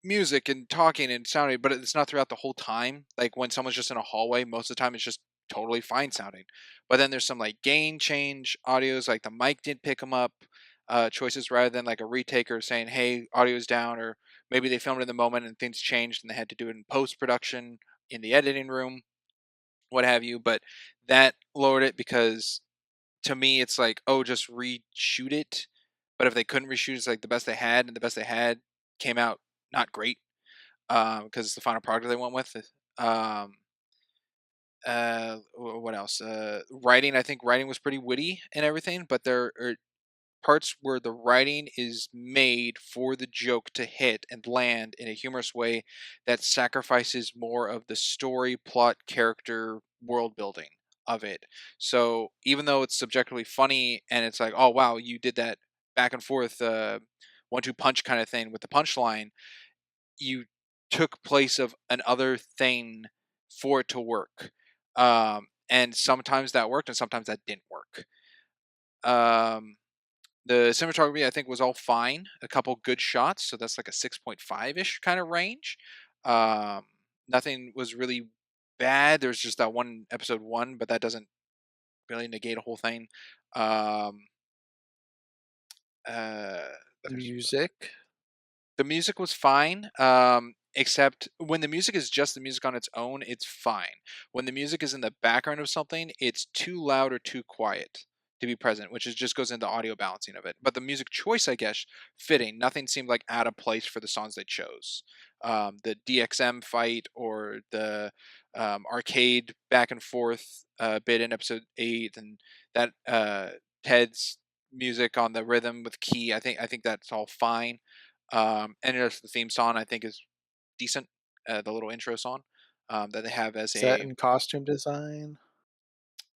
music and talking and sounding, but it's not throughout the whole time. Like when someone's just in a hallway, most of the time it's just totally fine sounding. But then there's some like gain change audios, like the mic didn't pick them up choices rather than like a retaker saying, hey, audio's down, or maybe they filmed in the moment and things changed and they had to do it in post production in the editing room, what have you. But that lowered it because to me it's like, oh, just reshoot it. But if they couldn't reshoot, it's like the best they had, and the best they had came out not great. because it's the final product they went with. Um, what else? Writing. I think writing was pretty witty and everything, but there are parts where the writing is made for the joke to hit and land in a humorous way that sacrifices more of the story, plot, character, world building of it. So even though it's subjectively funny and it's like, oh wow, you did that back and forth, 1-2 punch kind of thing with the punchline, you took place of another thing for it to work. And sometimes that worked and sometimes that didn't work. Um, the cinematography I think was all fine. A couple good shots, so that's like a 6.5-ish kind of range. Um, Nothing was really bad. There's just that one episode one, but that doesn't really negate a whole thing. Um, uh, there's Music. The music was fine, except when the music is just the music on its own, it's fine. When the music is in the background of something, it's too loud or too quiet to be present, which is just goes into audio balancing of it. But the music choice, I guess, fitting. Nothing seemed like out of place for the songs they chose. The DXM fight or the arcade back and forth bit in episode 8, and that Ted's music on the rhythm with key. I think that's all fine. And just the theme song I think is decent. The little intro song that they have as Set a and costume design.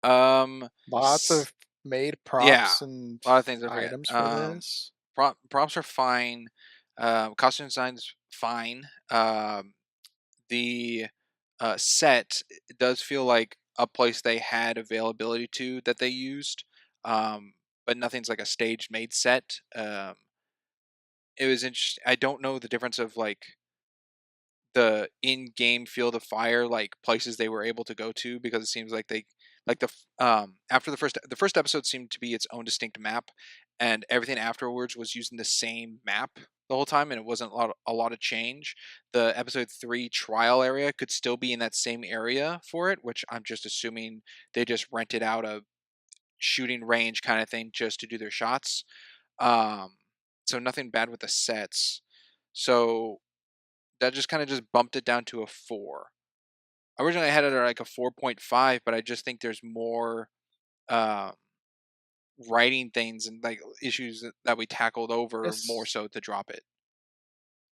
um, Lots s- of made yeah, props and a lot of things I forget. items for this. Props are fine. Costume design's fine. The set does feel like a place they had availability to that they used, um, but nothing's like a stage made set. It was interesting. I don't know the difference of like the in-game field of fire, like places they were able to go to, because it seems like they like after the first episode seemed to be its own distinct map, and everything afterwards was using the same map the whole time, and it wasn't a lot of change. The episode 3 trial area could still be in that same area for it, which I'm just assuming they just rented out a shooting range kind of thing just to do their shots. um so nothing bad with the sets. So that just kind of just bumped it down to a 4. Originally, I had it at like a 4.5, but I just think there's more um, writing things and like issues that we tackled over more Yes. so to drop it.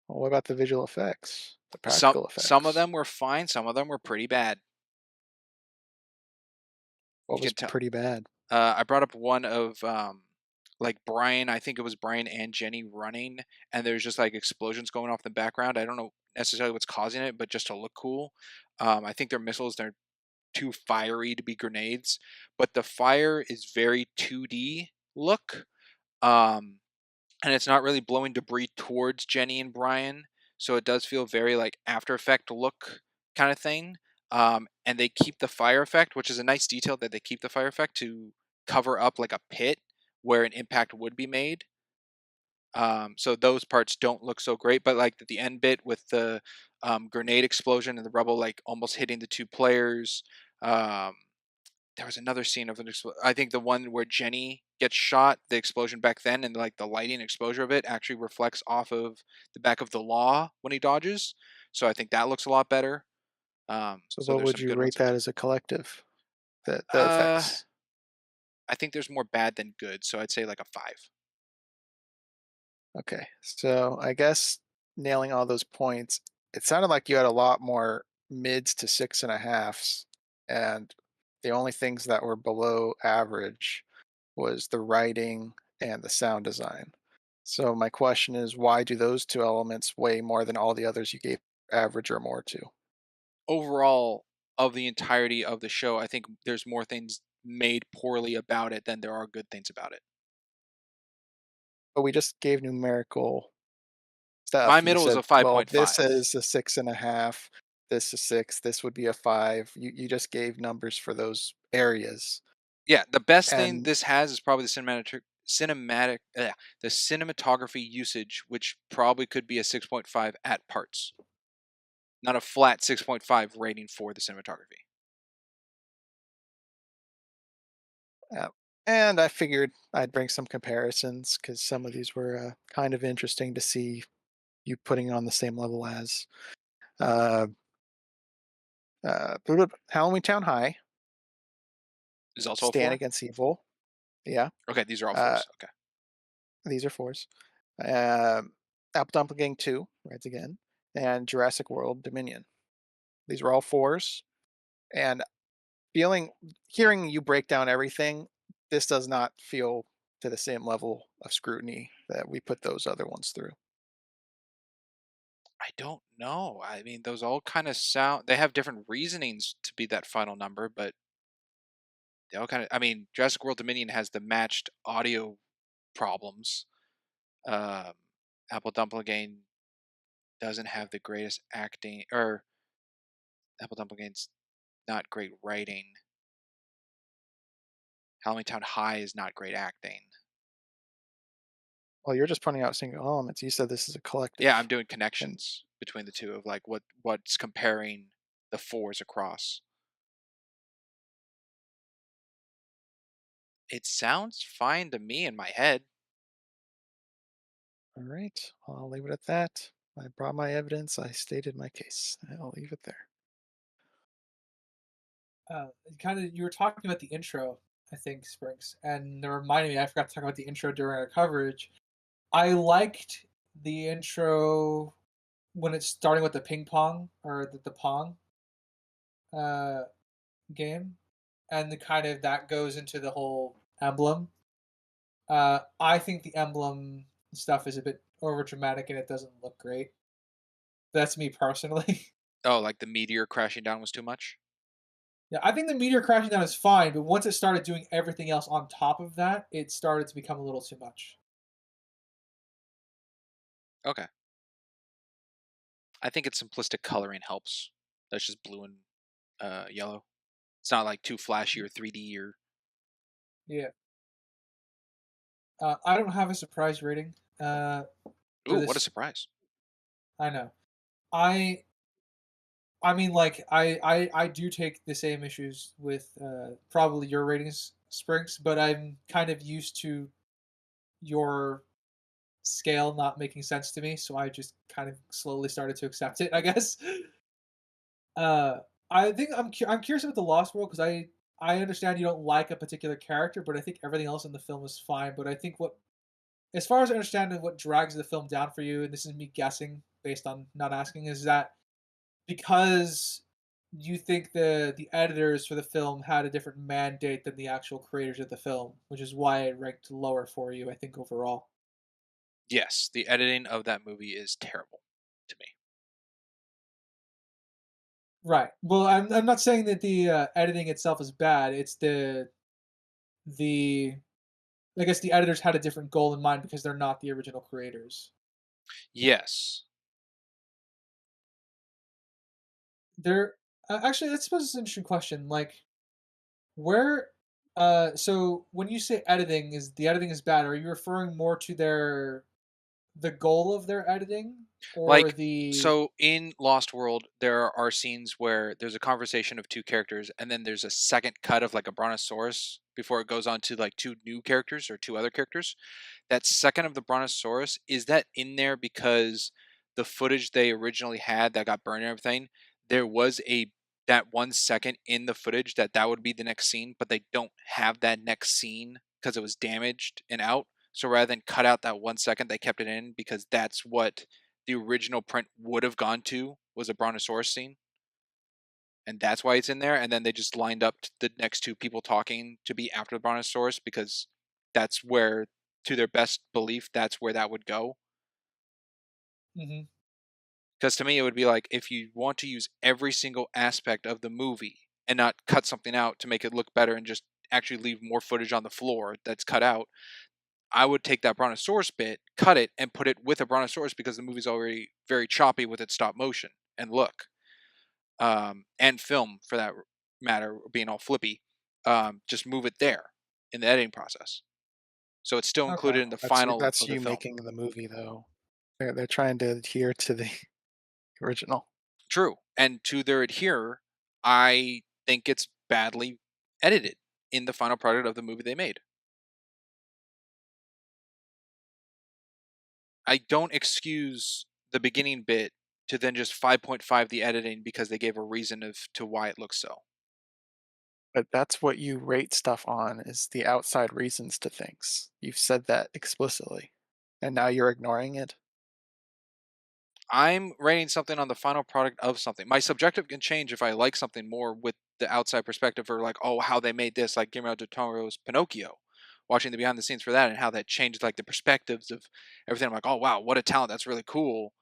Well, what about the visual effects? The Some practical some of effects? them were fine, some of them were pretty bad. What You was can tell. pretty bad? I brought up one of like Brian. I think it was Brian and Jenny running, and there's just like explosions going off in the background. I don't know necessarily what's causing it, but just to look cool. I think they're missiles. They're too fiery to be grenades, but the fire is very 2D look. Um, and it's not really blowing debris towards Jenny and Brian, so it does feel very like After Effect look kind of thing. And they keep the fire effect, which is a nice detail that they keep the fire effect to cover up like a pit where an impact would be made. So those parts don't look so great, but like the end bit with the grenade explosion and the rubble like almost hitting the two players. Um, there was another scene of I think the one where Jenny gets shot, the explosion back then, and like the lighting exposure of it actually reflects off of the back of the law when he dodges. So I think that looks a lot better. So So what there's would some you good ones rate there. that as a collective? The Uh, effects. I think there's more bad than good, so I'd say like a 5. Okay. So I guess nailing all those points, it sounded like you had a lot more mids to six and a halves, and the only things that were below average was the writing and the sound design. So my question is, why do those two elements weigh more than all the others you gave average or more to? Overall, of the entirety of the show, I think there's more things made poorly about it than there are good things about it. But we just gave numerical My stuff. You middle is said, a well, this 5.5. is a six and a half, this is six, this would be a five. You just gave numbers for those areas. Yeah, the best thing And this has is probably the cinematography usage, which probably could be a 6.5 at parts, not a flat 6.5 rating for the cinematography. uh, and I figured I'd bring some comparisons because some of these were kind of interesting to see you putting on the same level as. Uh, Halloween Town High, Is also a Stand 4? Against Evil. Yeah. Okay, these are all Uh, 4s. Okay. these are fours. Um, Apple Dumpling Gang 2, Rides Again, and Jurassic World Dominion. These are all fours. And feeling, hearing you break down everything, this does not feel to the same level of scrutiny that we put those other ones through. I don't know. I mean, those all kind of sound, they have different reasonings to be that final number, but they all kind of, I mean, Jurassic World Dominion has the matched audio problems. Um, Apple Dumpling doesn't have the greatest acting, or Apple Dumpling's not great writing. Halloween Town High is not great acting. Well, you're just pointing out single elements. You said this is a Yeah, I'm collective. doing And connections between the two of like what's comparing the fours across. It sounds fine to me in my head. all right, I'll leave it at that. I brought my evidence. I stated my case. I'll leave it there. Kind of, you were talking about the intro, I think, Springs, and it reminded me I forgot to talk about the intro during our coverage. I liked the intro when it's starting with the ping pong or the pong uh, game, and the kind of that goes into the whole emblem. I think the emblem stuff is a bit over dramatic and it doesn't look great. That's me personally. Oh, like the meteor crashing down was too much? Yeah, I think the meteor crashing down is fine, but once it started doing everything else on top of that, it started to become a little too much. Okay. I think its simplistic coloring helps. That's just blue and yellow. It's not like too flashy or 3D or. Yeah. I don't have a surprise rating for Ooh, what a this. surprise. I know. I I mean, like, I do take the same issues with probably your ratings, Springs, but I'm kind of used to your scale not making sense to me, so I just kind of slowly started to accept it, I guess. Uh, I think I'm curious about the Lost World because I understand you don't like a particular character, but I think everything else in the film is fine. But I think what, as far as I understand, what drags the film down for you, and this is me guessing based on not asking, is that because you think the editors for the film had a different mandate than the actual creators of the film, which is why it ranked lower for you, I think, overall. Yes, the editing of that movie is terrible to me. Right. Well, I'm not saying that the editing itself is bad. It's the I guess the editors had a different goal in mind because they're not the original creators. Yes. They're actually, I suppose it's an interesting question. Like, where so when you say editing is bad, are you referring more to the goal of their editing or Like, the so in Lost World, there are scenes where there's a conversation of two characters, and then there's a second cut of like a brontosaurus before it goes on to like two new characters or two other characters. That second of the brontosaurus, is that in there because the footage they originally had that got burned and everything, there was a that 1 second in the footage that would be the next scene, but they don't have that next scene because it was damaged and out. So rather than cut out that 1 second, they kept it in because that's what the original print would have gone to, was a brontosaurus scene, and that's why it's in there. And then they just lined up the next two people talking to be after the brontosaurus because that's where, to their best belief, that's where that would go. Mhm. Because to me, it would be like if you want to use every single aspect of the movie and not cut something out to make it look better and just actually leave more footage on the floor that's cut out, I would take that brontosaurus bit, cut it, and put it with a brontosaurus because the movie's already very choppy with its stop motion and look, and film for that matter, being all flippy. Just move it there in the editing process, so it's still Okay. included in the That's final that's of the you film. making the movie though. They're trying to adhere to the original. True, and to their adhere, I think it's badly edited in the final product of the movie they made. I don't excuse the beginning bit to then just 5.5 the editing because they gave a reason of to why it looks so. But that's what you rate stuff on is the outside reasons to things. You've said that explicitly. And now you're ignoring it? I'm rating something on the final product of something. My subjective can change if I like something more with the outside perspective, or like, oh, how they made this, like Guillermo del Toro's Pinocchio. Watching the behind the scenes for that and how that changed like the perspectives of everything. I'm like, oh wow, what a talent! That's really cool,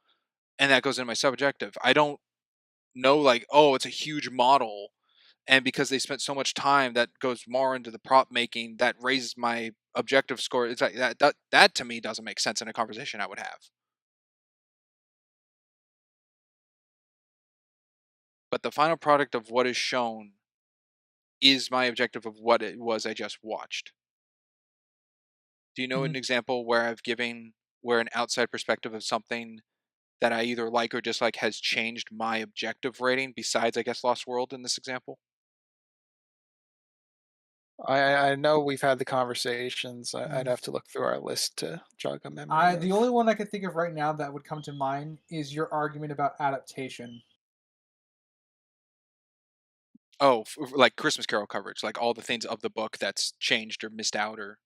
and that goes into my subjective. I don't know like, oh, it's a huge model, and because they spent so much time, that goes more into the prop making. That raises my objective score. It's like that to me doesn't make sense in a conversation I would have. But the final product of what is shown is my objective of what it was I just watched. Do you know Mhm. an example where I've given where an outside perspective of something that I either like or dislike has changed my objective rating besides, I guess, Lost World in this example? I know we've had the conversations. I'd Mm. have to look through our list to jog a memory I the of. only one I could think of right now that would come to mind is your argument about adaptation. Oh, like Christmas Carol coverage, like all the things of the book that's changed or missed out or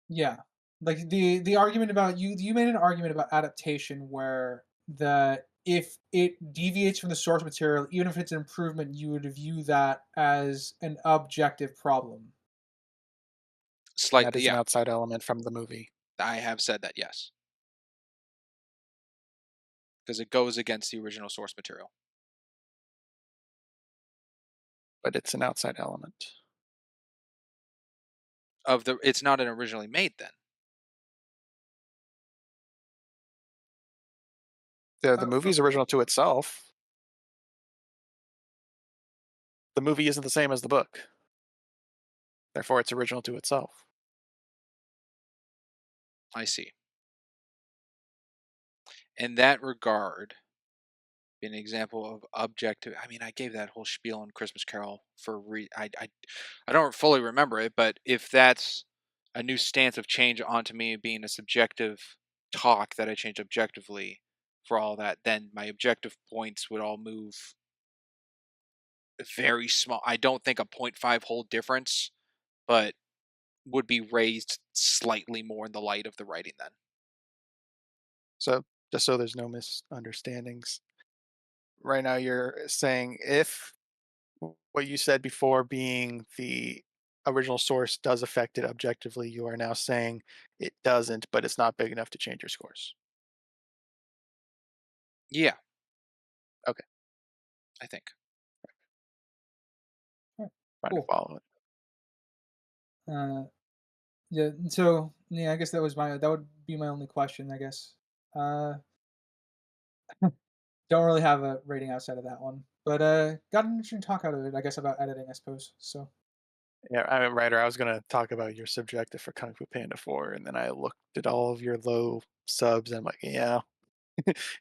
Yeah. Like the argument about you made an argument about adaptation where the if it deviates from the source material, even if it's an improvement, you would view that as an objective problem. And that slightly. is an Yeah, outside element from the movie, I have said that, yes, because it goes against the original source material. but it's an outside element. Of the, it's not an originally made then. The For movie's original to itself. The movie isn't the same as the book. Therefore, it's original to itself. I see. In that regard, be an example of objective. I mean, I gave that whole spiel on Christmas Carol for I don't fully remember it, but if that's a new stance of change onto me being a subjective talk that I change objectively for all that, then my objective points would all move very small. I don't think a point 0.5 whole difference, but would be raised slightly more in the light of the writing then. So, just so there's no misunderstandings, right now you're saying if what you said before being the original source does affect it objectively, you are now saying it doesn't, but it's not big enough to change your scores. Yeah, Okay, I think. trying to cool. follow it. Uh, yeah. So yeah, I guess that would be my only question. I guess. Uh, don't really have a rating outside of that one, but got an interesting talk out of it. I guess about editing, I suppose. So Yeah, I'm right. Or I was gonna talk about your subjective for Kung Fu Panda 4, and then I looked at all of your low subs, and I'm like, yeah,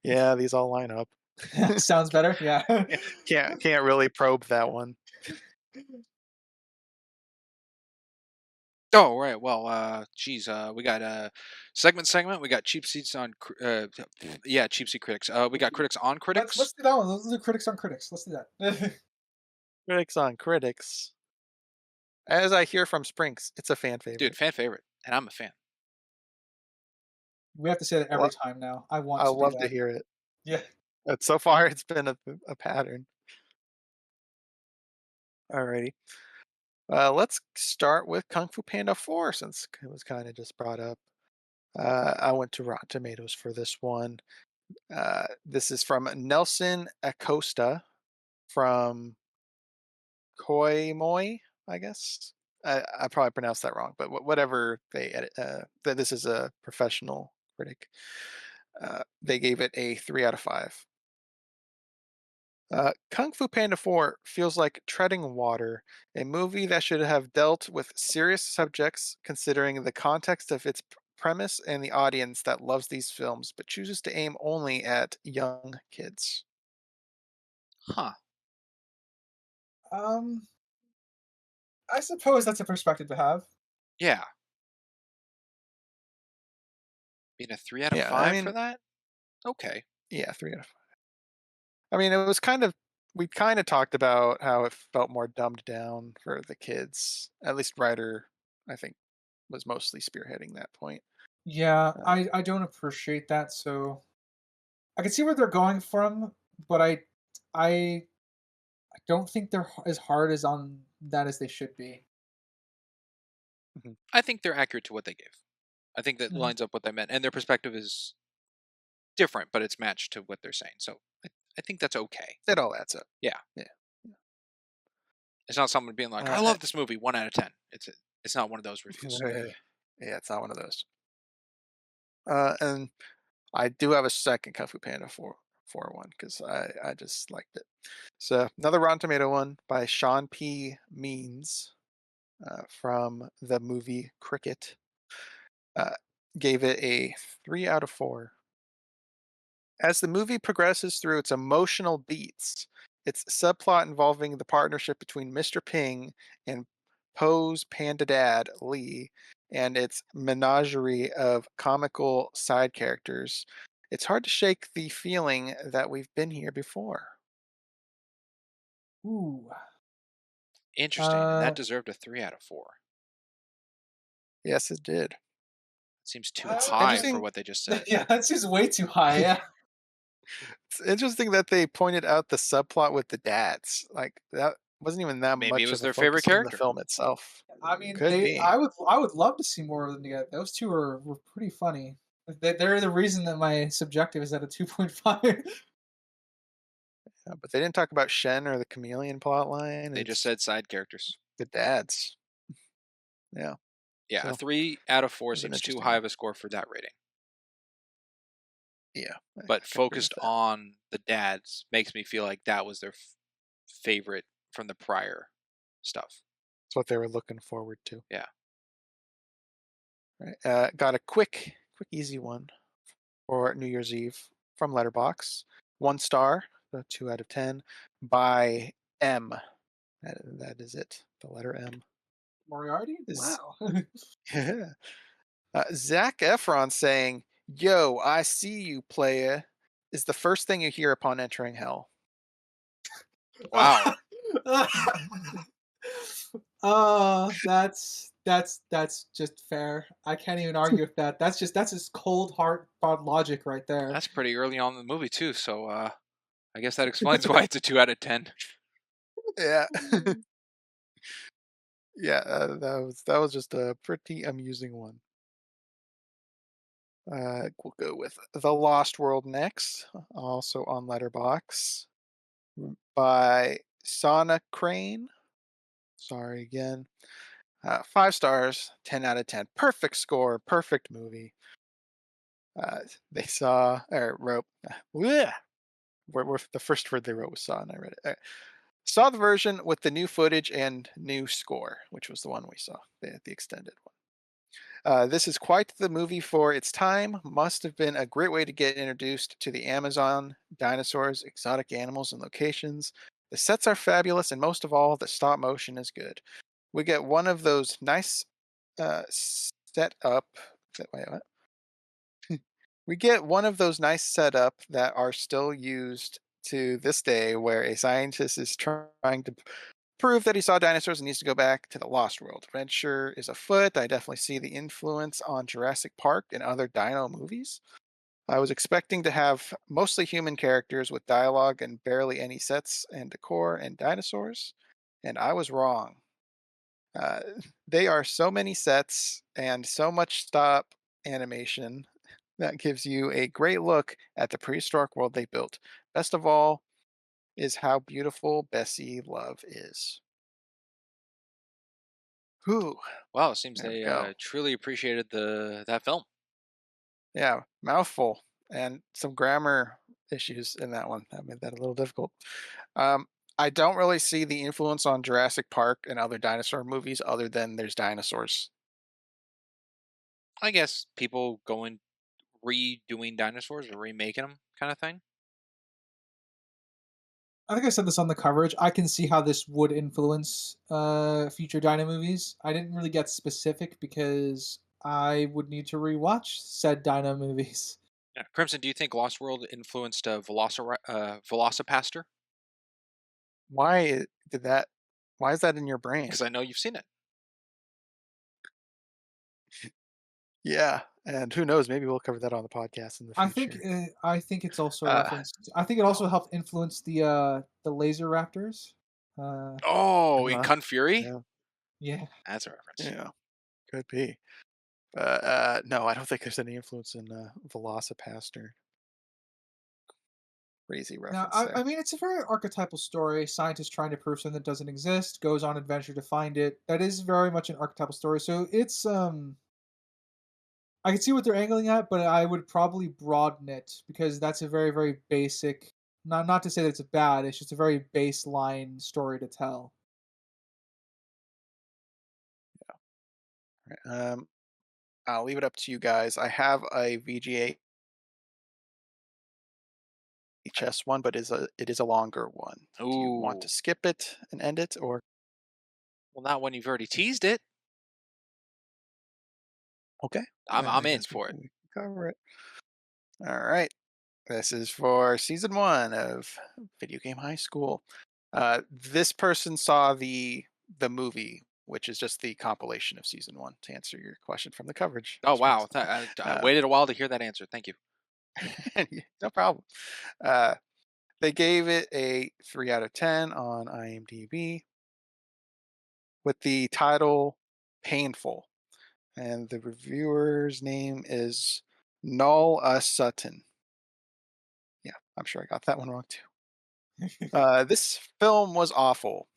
yeah, these all line up. sounds better. Yeah. Can't really probe that one. Oh, right. Well, geez, we got segment. We got cheap seats on, yeah, cheap seat critics. We got critics on Let's critics. do that one. Let's do critics on critics. Let's do that. Critics on critics. As I hear from Sprinks, it's a fan Dude, favorite. fan favorite, and I'm a fan. We have to say that I, every time now. I want I to do love to that. hear it. Yeah. But so far, it's been a pattern. Alrighty. Let's start with Kung Fu Panda 4 since it was kind of just brought up. I went to Rotten Tomatoes for this one. This is from Nelson Acosta from Koi Moi, I guess. I probably pronounced that wrong, but whatever they edit, this is a professional critic. They gave it a 3 out of 5. Kung Fu Panda 4 feels like treading water, a movie that should have dealt with serious subjects considering the context of its premise and the audience that loves these films, but chooses to aim only at young kids. Huh? Um, I suppose that's a perspective to have. Yeah, being a 3 out of Yeah, I 5 for mean, that. Okay. yeah, 3 out of 5. I mean, it was kind of we kind of talked about how it felt more dumbed down for the kids. At least Ryder, I think, was mostly spearheading that point. Yeah, Uh, I don't appreciate that. So I can see where they're going from, but I don't think they're as hard as on that as they should be. mhm. I think they're accurate to what they gave. I think that Mhm. lines up what they meant, and their perspective is different, but it's matched to what they're saying. So I think that's okay. It all adds up. Yeah, Yeah. it's not someone being like, "I Uh, love this movie, 1 out of 10." It's not one of those reviews. yeah, it's not one of those. And I do have a second Kung Fu Panda 4 one because I just liked it. So another Rotten Tomato one by Sean P. Means from the movie Cricket. Uh, gave it a 3 out of 4. As the movie progresses through its emotional beats, its subplot involving the partnership between Mr. Ping and Poe's panda dad, Lee, and its menagerie of comical side characters, it's hard to shake the feeling that we've been here before. Ooh. Interesting, and that Uh, deserved a 3 out of 4. Yes, it did. Seems too It's high for interesting. what they just said. yeah, that seems way too high. Yeah. It's interesting that they pointed out the subplot with the dads. Like that wasn't even that Maybe it much was of a their favorite focus in the character. film itself. I mean, Could they. be. I would love to see more of them together. Those two were pretty funny. They're the reason that my subjective is at a 2.5. Yeah, but they didn't talk about Shen or the chameleon plot line. They just It's said side characters. the dads. Yeah. Yeah, a So 3 out of 4 it was an seems too interesting high one. of a score for that rating. Yeah, But I can agree with focused that. on the dads makes me feel like that was their favorite from the prior stuff. It's what they were looking forward to. Yeah. Right. Got a quick, easy one for New Year's Eve from Letterbox. 1 star, 2 out of 10 by M. That is it. The letter M Moriarty? is Wow. Zach Efron saying, "Yo, I see you, playa," is the first thing you hear upon entering hell. Wow. That's just fair. I can't even argue with that. That's just cold hard logic right there. That's pretty early on in the movie too, so I guess that explains why it's a 2 out of 10. Yeah, yeah. That was just a pretty amusing one. We'll go with The Lost World next, also on Letterbox by Sana Crane. Sorry again. 5 stars, 10 out of 10. Perfect score, perfect movie. They saw or wrote. Bleh, the first word they wrote was saw, and I read it. Saw the version with the new footage and new score, which was the one we saw, the extended one. This is quite the movie for its time. Must have been a great way to get introduced to the Amazon, dinosaurs, exotic animals, and locations. The sets are fabulous, and most of all, the stop motion is good. We get one of those nice set up. Wait, what? We get one of those nice setup that are still used to this day, where a scientist is trying to prove that he saw dinosaurs and needs to go back to the Lost World. Adventure is afoot. I definitely see the influence on Jurassic Park and other dino movies. I was expecting to have mostly human characters with dialogue and barely any sets and decor and dinosaurs, and I was wrong. Uh, they are so many sets and so much stop animation that gives you a great look at the prehistoric world they built. Best of all is how beautiful Bessie Love is. Whew, Wow, it seems there we they go. truly appreciated the that film. Yeah, mouthful and some grammar issues in that one. That made that a little difficult. Um, I don't really see the influence on Jurassic Park and other dinosaur movies other than there's dinosaurs. I guess people going redoing dinosaurs or remaking them kind of thing. I think I said this on the coverage. I can see how this would influence future Dino movies. I didn't really get specific because I would need to rewatch said Dino movies. Yeah. Crimson, do you think Lost World influenced Velocipaster? Why did that? Why is that in your Because brain? I know you've seen it. Yeah, and who knows? Maybe we'll cover that on the podcast in the future. I think it's also a Uh, reference. I think it oh, also helped influence the laser raptors. Uh, Oh, in uh, Kung Fury? yeah, yeah. That's a reference. yeah, could be. No, I don't think there's any influence in Velocipaster. Crazy Now, reference I there. mean, it's a very archetypal story. Scientist trying to prove something that doesn't exist, goes on adventure to find it. That is very much an archetypal story. So it's I can see what they're angling at, but I would probably broaden it because that's a very, very basic. Not to say that it's bad. It's just a very baseline story to tell. Right, I'll leave it up to you guys. I have a VGHS one, but it is a longer one. Do you want to Ooh. skip it and end it, or Well, not when you've already teased it. okay? I'm Then I I'm guess in for it. we can cover it. All right. This is for season one of Video Game High School. This person saw the movie, which is just the compilation of season one. To answer your question from the coverage, Oh just wanted wow. to say. I waited a while to hear that answer. Thank you. Yeah, no problem. Uh, they gave it a 3 out of 10 on IMDb with the title "Painful," and the reviewer's name is Null Sutton. Yeah, I'm sure I got that one wrong too. This film was awful.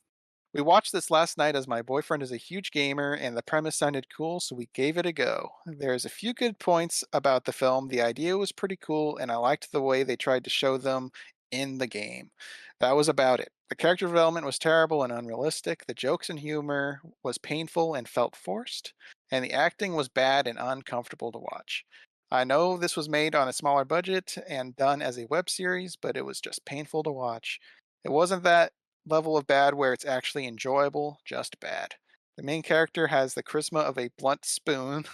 We watched this last night as my boyfriend is a huge gamer and the premise sounded cool, so we gave it a go. There's a few good points about the film. The idea was pretty cool, and I liked the way they tried to show them in the game. That was about it. The character development was terrible and unrealistic. The jokes and humor was painful and felt forced, and the acting was bad and uncomfortable to watch. I know this was made on a smaller budget and done as a web series, but it was just painful to watch. It wasn't that level of bad where it's actually enjoyable, just bad. The main character has the charisma of a blunt spoon.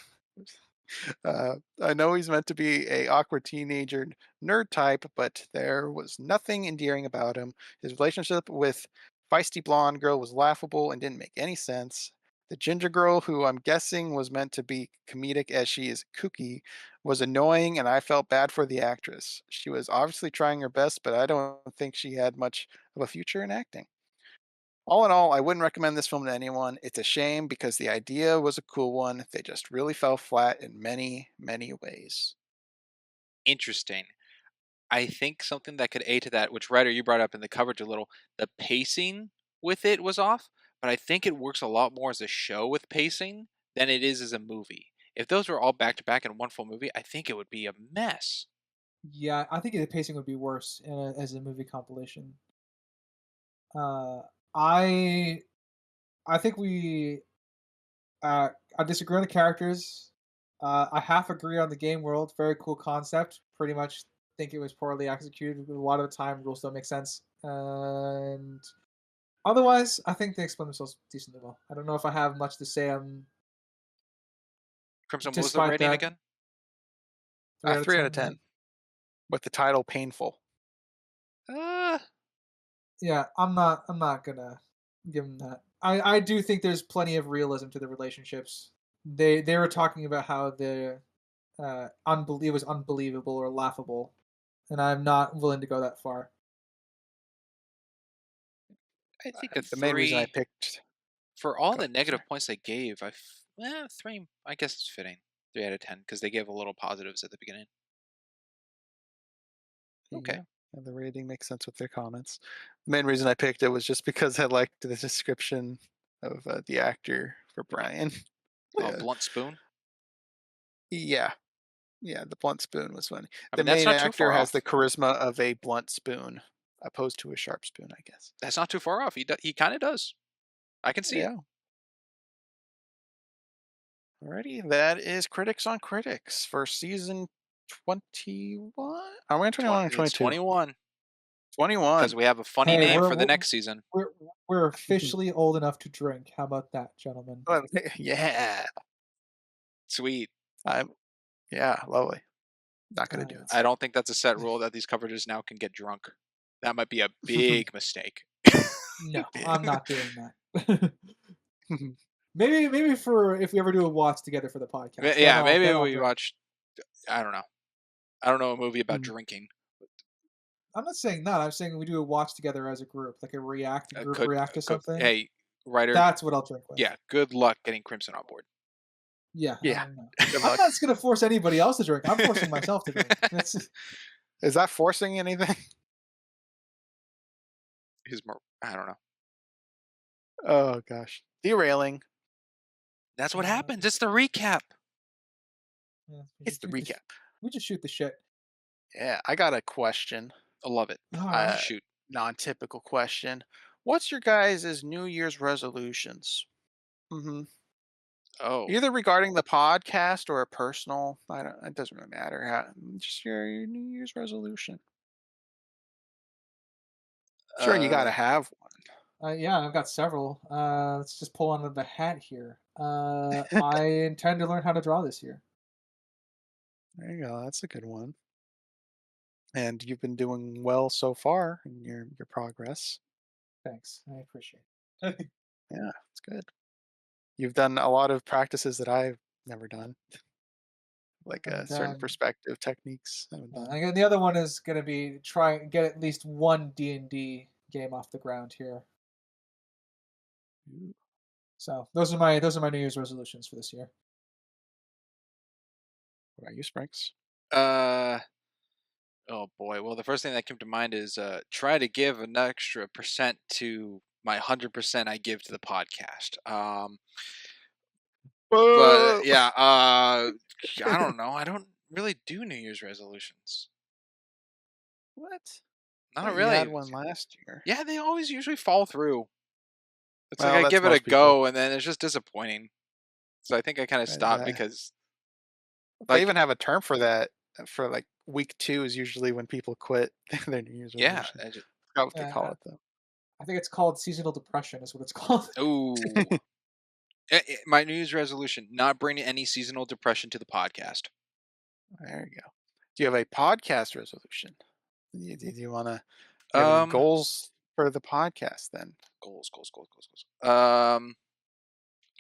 I know he's meant to be a awkward teenager nerd type, but there was nothing endearing about him. His relationship with feisty blonde girl was laughable and didn't make any sense. The ginger girl, who I'm guessing was meant to be comedic as she is kooky, was annoying and I felt bad for the actress. She was obviously trying her best, but I don't think she had much of a future in acting. All in all, I wouldn't recommend this film to anyone. It's a shame because the idea was a cool one. They just really fell flat in many, many ways. Interesting. I think something that could aid to that, which Ryder you brought up in the coverage a little, the pacing with it was off, but I think it works a lot more as a show with pacing than it is as a movie. If those were all back to back in one full movie, I think it would be a mess. Yeah, I think the pacing would be worse as a movie compilation. Uh, I I think uh, I disagree on the characters. I half agree on the game world. Very cool concept. Pretty much think it was poorly executed. A lot of the time, rules don't make sense. And otherwise, I think they explain themselves decently well. I don't know if I have much to say. Crimson, what was the Despite rating that, again? 3 out of Three out of 10. Yeah, 10 with the title Painful. Uh, yeah. I'm not gonna give them that. I do think there's plenty of realism to the relationships. They were talking about how it was unbelievable or laughable, and I'm not willing to go that far. I think a The main reason I three picked. for all Go the ahead, sorry. negative points they gave. Three. I guess it's fitting. 3 out of 10 because they gave a little positives at the beginning. Okay. Yeah, and the rating makes sense with their comments. The main reason I picked it was just because I liked the description of the actor for Brian. Oh, Yeah, blunt spoon. yeah, yeah. The blunt spoon was funny. I The mean, that's main not too actor far has the off. charisma of a blunt spoon, opposed to a sharp spoon, I guess. That's not too far off. He kind of does. I can see it. Yeah. Alrighty, that is Critics on Critics for season 21. Are we on 21 or It's 22? 21 because 21. we have a funny Hey, name we're for the we're next season. we're, we're officially old enough to drink. How about that, gentlemen? Well, yeah. Sweet. I'm, yeah, lovely. Not gonna do it, I sir. don't think that's a set rule that these coverages now can get drunk. That might be a big mistake. No, Yeah. I'm not doing that. Maybe for if we ever do a watch together for the podcast, Yeah, maybe then I'll we drink. watch. I don't know. I don't know a movie about Mm. drinking. I'm not saying that. I'm saying we do a watch together as a group, like a group react to Good. something. Hey, writer. That's what I'll drink with. Yeah, good luck getting Crimson on board. Yeah, I Yeah. don't know. Good I'm luck. not just gonna force anybody else to drink. I'm forcing myself to drink. That's Is that forcing anything? He's more. I don't know. Oh gosh. Derailing. That's what uh, happens. It's the recap. yeah, It's the recap. we just shoot the shit. Yeah, I got a question. I love it. All Uh, right. Shoot. non-typical question. What's your guys' New Year's resolutions? Hmm. Oh. Either regarding the podcast or a personal. I don't. It doesn't really matter. Just your New Year's resolution. Sure, you got Uh. to have one. Yeah, I've got several. Let's just pull on the hat here. I intend to learn how to draw this year. There you go. That's a good one. And you've been doing well so far in your progress. Thanks, I appreciate it. Yeah, it's good. You've done a lot of practices that I've never done, like and certain perspective techniques I haven't done. and the other one is gonna be try and get at least one D&D game off the ground here. Ooh, So those are my New Year's resolutions for this year. what about you, Sprinks? Uh. Oh boy. Well, the first thing that came to mind is try to give an extra percent to my 100% I give to the podcast. But Whoa! yeah. I don't know. I don't really do New Year's resolutions. What? Not Thought you had really. one last year. Yeah, they always usually fall through. It's like Well, I that's give it a most people. go and then it's just disappointing. So I think I kind of stopped That, because, they like, even have a term for that. For like week 2 is usually when people quit their New Year's yeah. resolution. Forgot what they call Uh, it though. I think it's called seasonal depression, is what it's called. Oh, my New Year's resolution: not bring any seasonal depression to the podcast. There you go. Do you have a podcast resolution? Do you want to? Do you have any Um, goals for the podcast then? goals.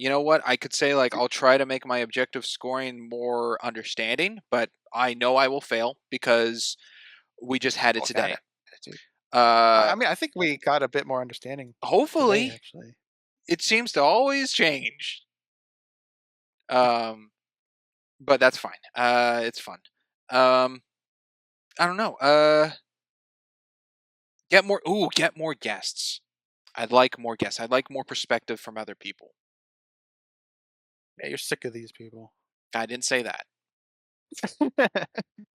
You know what? I could say like I'll try to make my objective scoring more understanding, but I know I will fail because we just had it Both had today. attitude. I Uh, I mean, I think we got a bit more understanding today, hopefully, actually. it seems to always change. Um, but that's fine. It's fun. Um, I don't know. Get more guests. I'd like more guests. I'd like more perspective from other people. Yeah, you're sick of these people. I didn't say that.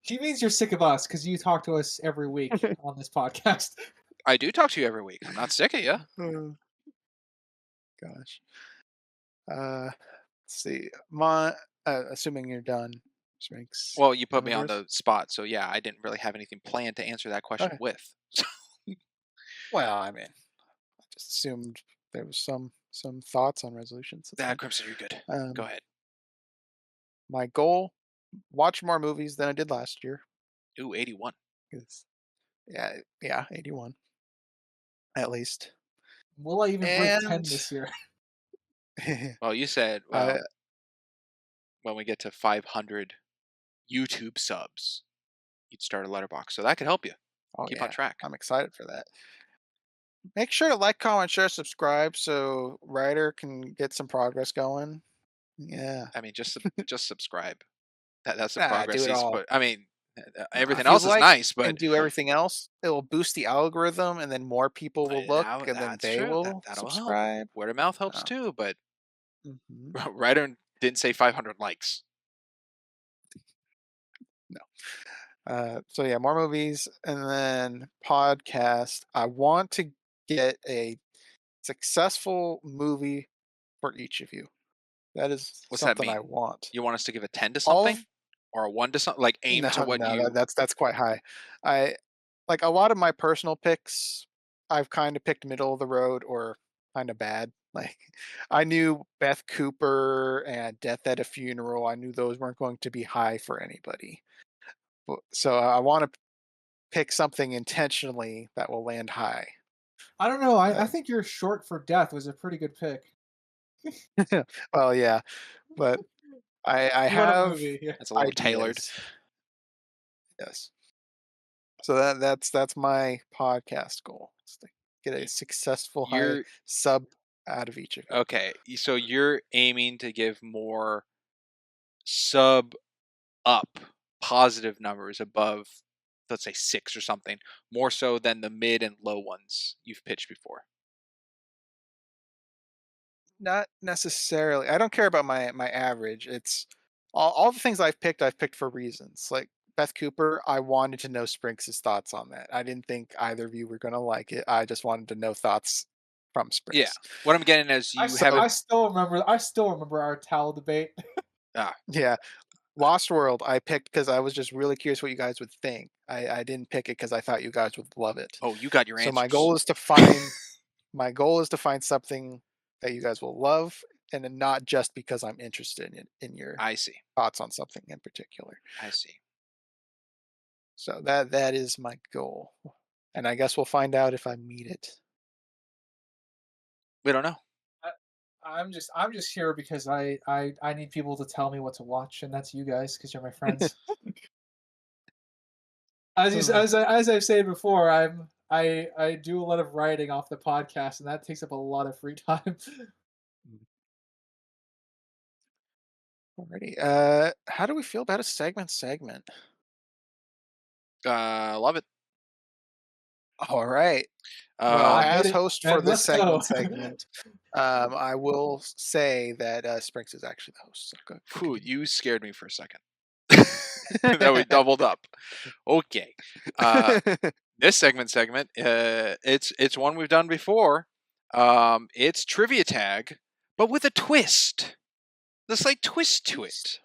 She means you're sick of us because you talk to us every week on this podcast. I do talk to you every week. I'm not sick of you. Oh, gosh. Let's see. My assuming you're done, Sphinx. Well, you put Done me with on yours? the spot, so yeah, I didn't really have anything planned to answer that question Okay. with. Well, I mean, I just assumed there was some thoughts on resolutions. That's fine. Crimson, you're good. Go Um, ahead. my goal: watch more movies than I did last year. Ooh, 81. 'Cause- yeah, 81 at least. Will I even break And 10 this year? Well, you said, I well, when we get to 500 YouTube subs, you'd start a letterbox, so that could help you oh keep on yeah, track. I'm excited for that. Make sure to like, comment, share, subscribe so Ryder can get some progress going. Yeah. I mean, just subscribe. That's the Do progress it he's all. put. I mean, everything If you else is like nice, and but do everything else, it will boost the algorithm, and then more people will look, and then that's they true. will That'll help. subscribe. Word of mouth helps Oh, too, but hmm Ryder didn't say 500 likes. no. So yeah, more movies, and then podcast. I want to get a successful movie for each of you. That is What's that something I mean? want. You want us to give a 10 to All of something or a 1 to something? Like aim no, to what no, you. that's quite high. I like a lot of my personal picks. I've kind of picked middle of the road or kind of bad. Like I knew Beth Cooper and Death at a Funeral. I knew those weren't going to be high for anybody. So I want to pick something intentionally that will land high. I don't know. I Uh, think your short for death was a pretty good pick. well, yeah, but I You want a have movie? Yeah. That's a little tailored. ideas. Yes. So that's my podcast goal. Is to get a Y- successful high You're sub out of each of it. okay. So you're aiming to give more sub up positive numbers above, let's say 6 or something, more so than the mid and low ones you've pitched before. Not necessarily. I don't care about my average. It's all the things I've picked for reasons. Like Beth Cooper, I wanted to know Sprinks' thoughts on that. I didn't think either of you were gonna like it. I just wanted to know thoughts from Yeah. Sprinks. What I'm getting is I you still, haven't. I still remember. I still remember our towel debate. Ah, Yeah. Lost World, I picked because I was just really curious what you guys would think. I didn't pick it because I thought you guys would love it. oh, you got your So answers. my goal is to find something that you guys will love, and then not just because I'm interested in your I see. thoughts on something in particular. I see. So that is my goal, and I guess we'll find out if I meet it. We don't know. I, I'm just here because I need people to tell me what to watch, and that's you guys because you're my friends. Uh, As I've said before, I do a lot of writing off the podcast, and that takes up a lot of free time. Alrighty. How do we feel about a segment? Love it. All right. Well, Um, I hate as it, host for man. this Let's go. segment, I will say that Sprinks is actually the host. So go Phew, continue. you scared me for a second. That we doubled up. Okay. Uh, this segment, it's one we've done before. It's trivia tag, but with a twist. There's a slight twist to it.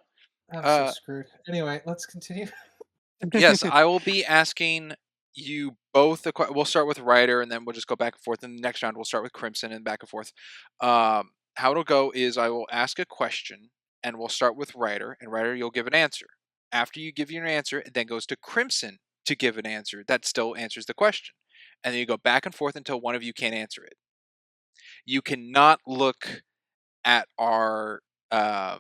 I'm so Uh, screwed. Anyway, let's continue. yes, I will be asking you both. We'll start with Ryder, and then we'll just go back and forth. In the next round, we'll start with Crimson and back and forth. How it'll go is I will ask a question, and we'll start with Ryder, and Ryder, you'll give an answer. After you give your answer, it then goes to Crimson to give an answer that still answers the question, and then you go back and forth until one of you can't answer it. You cannot look at our um,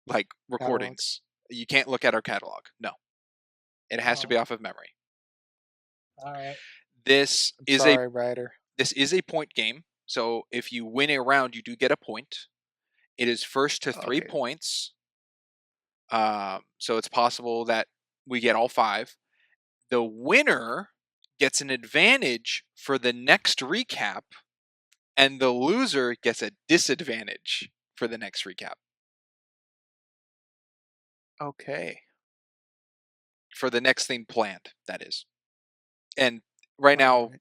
like Catalog. recordings. You can't look at our catalog. No, it has to be Oh, off of memory. all right. This I'm is a sorry, Ryder. this is a point game. So if you win a round, you do get a point. It is first to 3 points. So it's possible that we get all 5. The winner gets an advantage for the next recap, and the loser gets a disadvantage for the next recap. Okay. For the next thing planned, that is. And right All now, right.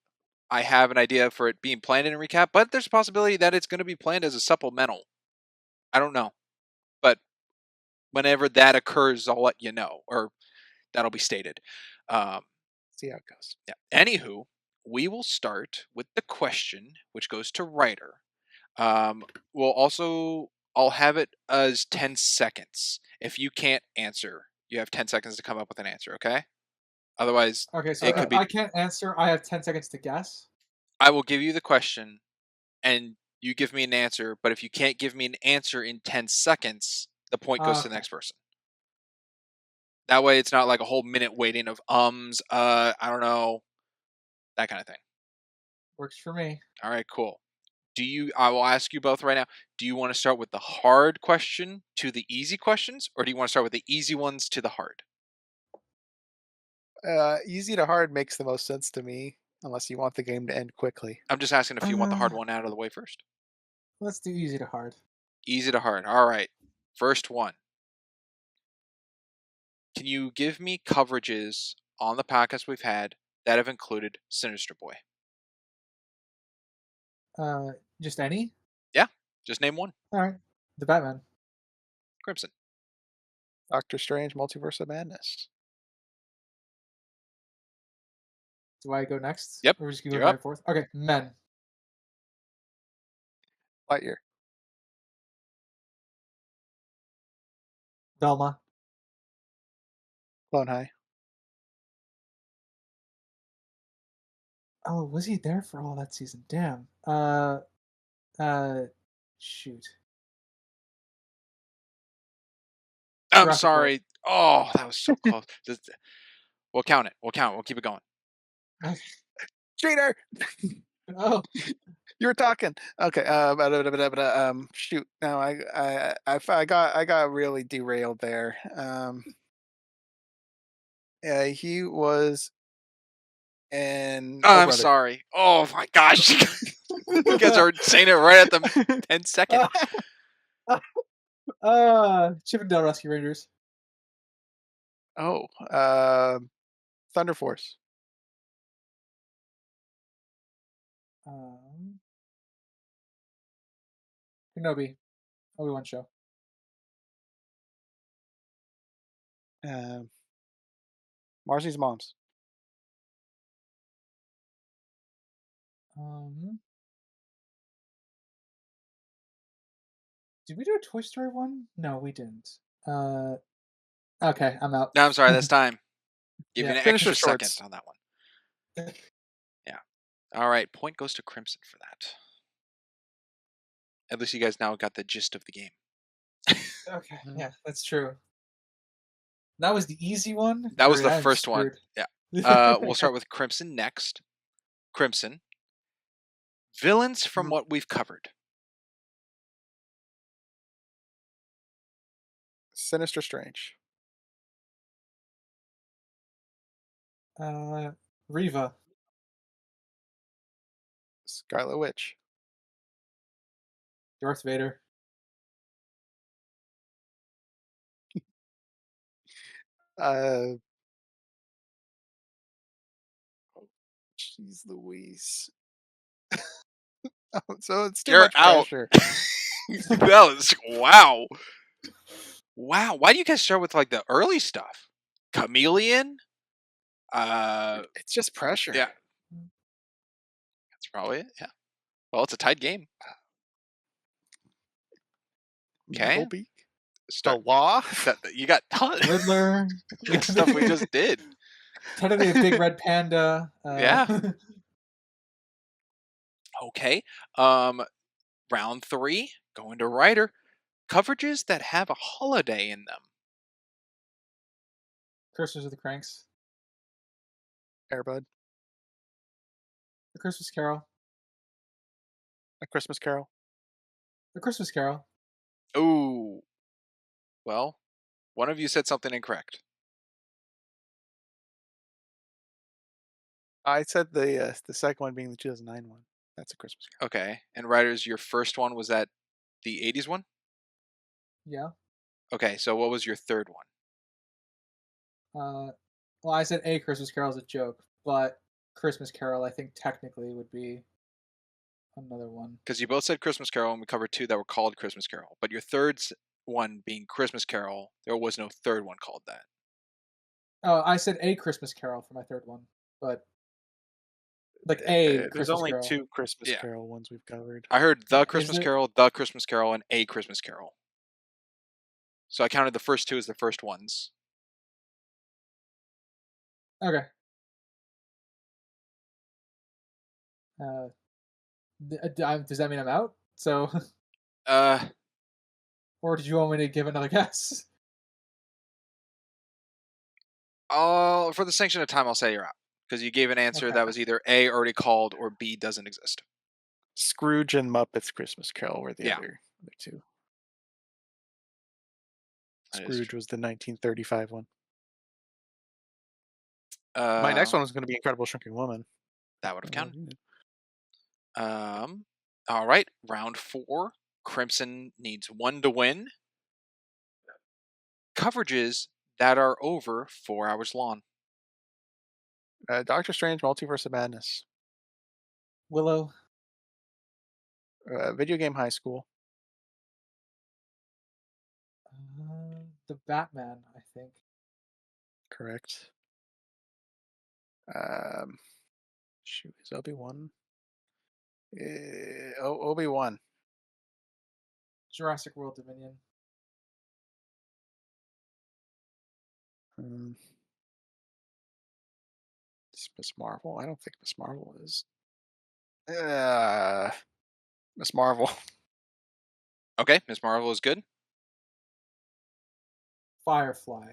I have an idea for it being planned in a recap, but there's a possibility that it's going to be planned as a supplemental. I don't know. But whenever that occurs, I'll let you know, or that'll be stated. Um, See how it goes. yeah. Anywho, we will start with the question, which goes to Ryder. Um, we'll also, I'll have it as 10 seconds. If you can't answer, you have 10 seconds to come up with an answer, okay? Otherwise, Okay, so it if could be, I can't answer, I have 10 seconds to guess. I will give you the question and you give me an answer, but if you can't give me an answer in 10 seconds, the point goes to the Okay, next person. That way it's not like a whole minute waiting of I don't know, that kind of thing. works for me. All right, cool. I will ask you both right now, do you want to start with the hard question to the easy questions, or do you want to start with the easy ones to the hard? Easy to hard makes the most sense to me, unless you want the game to end quickly. I'm just asking if you want the Uh, hard one out of the way first. let's do easy to hard. Easy to hard. All right. First one. Can you give me coverages on the podcast we've had that have included Sinister Boy? Uh, just any? Yeah, just name one. All right. The Batman. Crimson. Doctor Strange, Multiverse of Madness. Do I go next? Yep, Or just go you're back up. and forth? Okay, Men. Lightyear. Velma. Clone High. Oh, was he there for all that season? Damn. Uh, shoot. I'm Jurassic World. sorry. Oh, that was so close. We'll count it. We'll count it. We'll keep it going. Cheater! Oh, You were talking. Okay. Shoot. No, I got really derailed there. Yeah, he was in Oh I'm Brother. sorry. Oh my gosh. You guys are saying it right at the 10 second. Chippendale Rescue Rangers. Oh, Thunder Force. Um, Kenobi. Obi-Wan show. Um, Marcy's Moms. Um, did we do a Toy Story one? No, we didn't. Uh, okay, I'm out. No, I'm sorry. That's time. Give you Yeah. an Sinister extra second Shorts. on that one. Yeah. All right. Point goes to Crimson for that. At least you guys now got the gist of the game. Okay, Mm. yeah, that's true. That was the easy one. That was Great, the I'm first one. screwed. Yeah. We'll start with Crimson next. Crimson. Villains from Mhm. what we've covered. Sinister Strange. uh, Riva. Scarlet Witch. Darth Vader. Uh, Jeez Louise. So it's too You're much out. pressure. That was wow. Wow. Why do you guys start with like the early stuff? Chameleon? It's just pressure. Yeah, that's probably it. Yeah. Well, it's a tied game. Okay. Metalbeak. The Start Law. that you got tons Riddler. like stuff we just did. Technically a big red panda. Yeah. Okay. Um, round 3, going to writer. Coverages that have a holiday in them. Cursors of the Cranks. Airbud. The Christmas Carol. A Christmas Carol. The Christmas Carol. Ooh. Well, one of you said something incorrect. I said the second one being the 2009 one. That's a Christmas Carol. Okay. And writers, your first one was that the 80s one? Yeah. Okay, so what was your third one? Well, I said a Christmas Carol as a joke, but Christmas Carol, I think technically would be another one. Because you both said Christmas Carol, and we covered 2 that were called Christmas Carol. But your third one being Christmas Carol, there was no third one called that. Oh, I said a Christmas Carol for my third one, but like a There's Christmas only Carol. 2 Christmas Yeah. Carol ones we've covered. I heard Yeah, the is Christmas there? Carol, and a Christmas Carol. So I counted the first 2 as the first ones. Okay. Uh, does that mean I'm out? So, Uh, or did you want me to give another guess? for the sanction of time, I'll say you're out because you gave an answer Okay. that was either A already called or B doesn't exist. Scrooge and Muppets Christmas Carol were the Yeah. other 2. That is Scrooge true. was the 1935 one. My next Uh, one was going to be Incredible Shrinking Woman. that would have Uh, counted. All right, round 4. Crimson needs 1 to win. Coverages that are over 4 hours long. Doctor Strange Multiverse of Madness. Willow. Video Game High School. The Batman, I think. Correct. Um, Shoot, is Obi-Wan? Obi-Wan. Jurassic World Dominion. Um, It's Miss Marvel. I don't think Miss Marvel is. Uh, Miss Marvel. Okay, Miss Marvel is good. Firefly.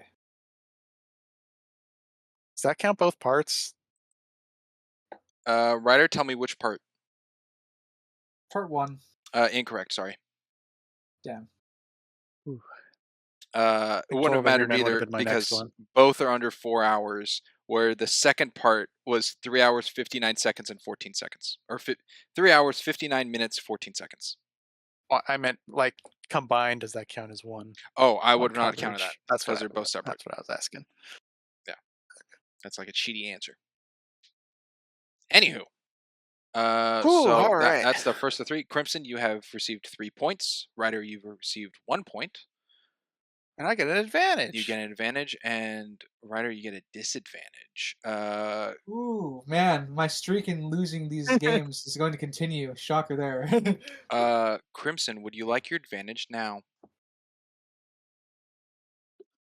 Does that count both parts? Writer, tell me which part. Part 1. Incorrect. Sorry. Damn. Ooh, It I think wouldn't have 12 Angry mattered Men would have either been my next because one. both are under 4 hours. Where the second part was 3 hours 59 seconds and 14 seconds, or 3 hours 59 minutes 14 seconds. Well, I meant like combined. Does that count as Oh, I one would not count that coverage? That's what because they're both separate. that's what I was asking. Yeah, that's like a cheaty answer. Anywho, Ooh, so all right. that's the first of three. Crimson, you have received 3 points. Ryder, you've received 1 point. And I get an You advantage. get an advantage, and Ryder, you get a disadvantage. Ooh, man, my streak in losing these games is going to continue. Shocker there. Crimson, would you like your advantage now?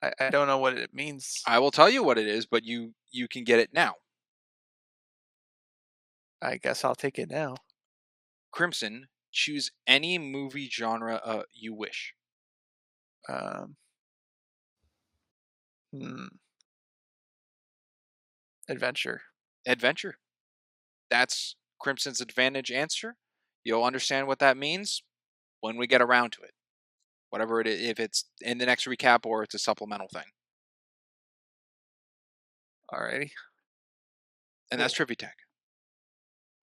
I don't know what it means. I will tell you what it is, but you can get it now. I guess I'll take it now. Crimson, choose any movie genre you wish. Um, hmm, adventure. Adventure. That's Crimson's advantage answer. You'll understand what that means when we get around to it. Whatever it is, if it's in the next recap or it's a supplemental thing. Alrighty. And that's Cool. Trivia Tag.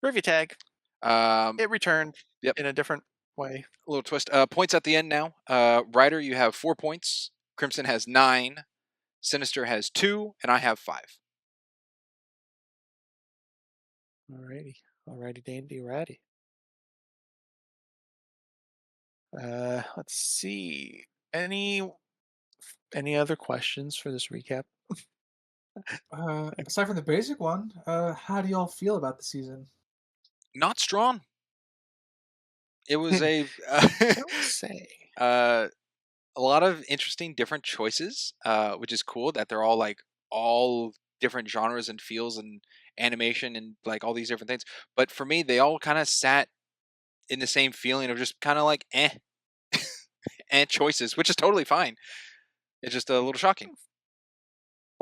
Review tag. Um, It returned yep, in a different way. a little twist. Points at the end now. Ryder, you have 4 points. Crimson has 9. Sinister has 2, and I have 5. Alrighty. Alrighty, dandy, ratty. Let's see. Any other questions for this recap? Aside from the basic one, how do y'all feel about the season? Not strong. It was I a don't say. uh, a lot of interesting different choices, which is cool that they're all different genres and feels and animation and like all these different things. But for me, they all kind of sat in the same feeling of just kind of like and choices, which is totally fine. It's just a little shocking.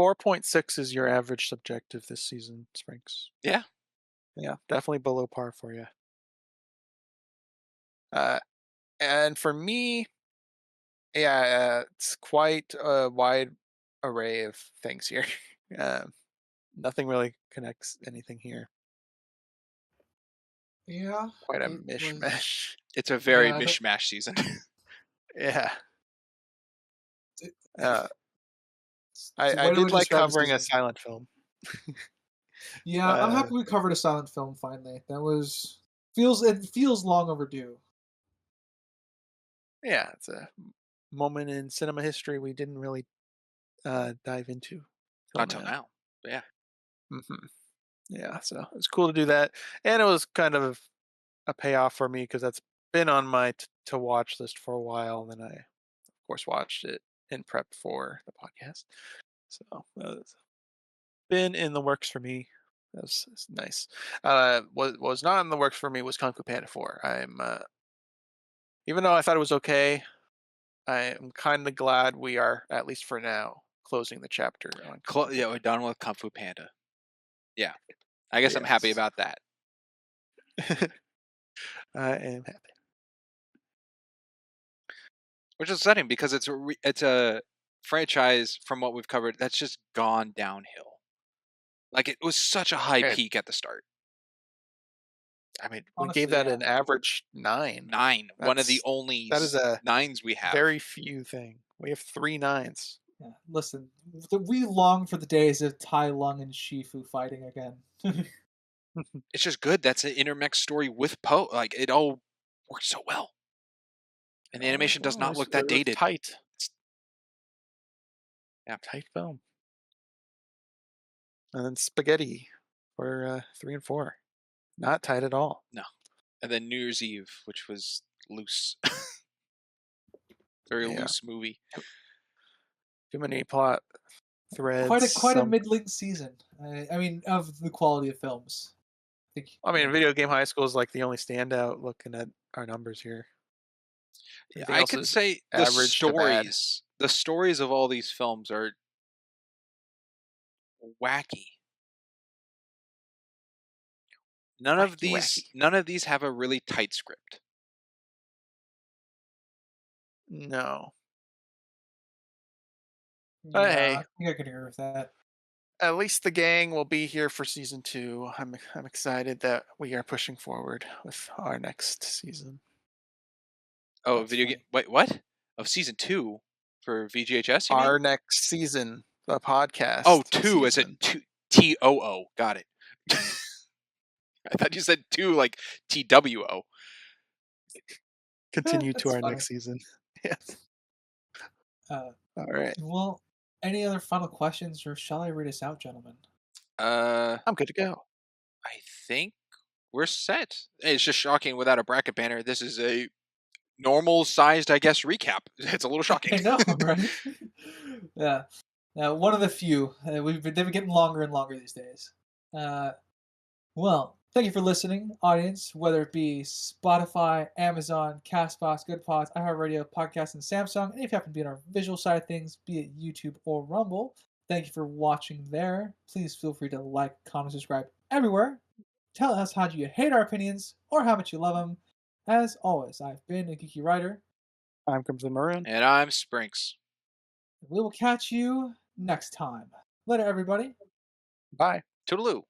4.6 is your average subjective this season, Sprinks. Yeah. Yeah, definitely below par for you. And for me, yeah, it's quite a wide array of things here. um, Nothing really connects anything here. Yeah, Quite a it was. mishmash. It's a very Yeah, I don't. mishmash season. Yeah. It, Uh, the I way to did like describe the covering a season. silent film. Yeah, I'm Uh, happy we covered a silent film finally. That was feels long overdue. yeah, it's a moment in cinema history we didn't really dive into till Not till now. now. But yeah. hmm Yeah, so it's cool to do that, and it was kind of a payoff for me because that's been on my to watch list for a while. And then I, of course, watched it in prep for the podcast. So it's been in the works for me. That's nice. What was not in the works for me was Kung Fu Panda 4. I'm even though I thought it was okay, I am kind of glad we are, at least for now, closing the chapter on Kung Fu Yeah, Panda. we're done with Kung Fu Panda. Yeah. I guess I'm happy Yes, about that. I am happy. Which is upsetting because it's a franchise from what we've covered that's just gone downhill. Like it was such a high And, peak at the start. I mean, we gave Honestly, that yeah. an average 9. 9, one of the That's only that is a nines we have. very few thing. We have 3 nines. Yeah, listen, we long for the days of Tai Lung and Shifu fighting again. It's just good. That's an intermix story with Poe. Like it all works so well, and the animation does not look that It was dated. tight. Yeah, Tight film. And then spaghetti for 3 and 4. Not tight at all. no. And then New Year's Eve, which was loose, very Yeah. loose movie. Too many plot Threads, quite a some. middling season. I mean, of the quality of films. I think I you mean, know. Video Game High School is like the only standout looking at our numbers here. Everything I else could is say average to bad. the stories of all these films are wacky. Wacky, wacky. None of these have a really tight script. No. But Yeah, I hey, think I could agree with that. at least the gang will be here for season 2. I'm excited that we are pushing forward with our next season. Oh, That's video game. funny. Wait, what? Of season 2 for VGHS, you mean? Our next season, the Oh, podcast 2 as season. in TOO. Got it. I thought you said 2 like TWO. Continue to That's our funny. next season. Yes. Uh, All right. well, any other final questions, or shall I read us out, gentlemen? Uh, I'm good to go. I think we're set. It's just shocking without a bracket banner. This is a normal sized, I guess, recap. It's a little shocking. I know, right? Yeah. One of the few. They've been getting longer and longer these days. Uh, well, thank you for listening, audience, whether it be Spotify, Amazon, Castbox, Good Pods, iHeartRadio, Podcast, and Samsung. And if you happen to be on our visual side of things, be it YouTube or Rumble, thank you for watching there. Please feel free to like, comment, subscribe everywhere. Tell us how you hate our opinions or how much you love them. As always, I've been a geeky writer. I'm Crimson Maroon. And I'm Sprinks. We will catch you next time. Later, everybody. Bye. Toodaloo.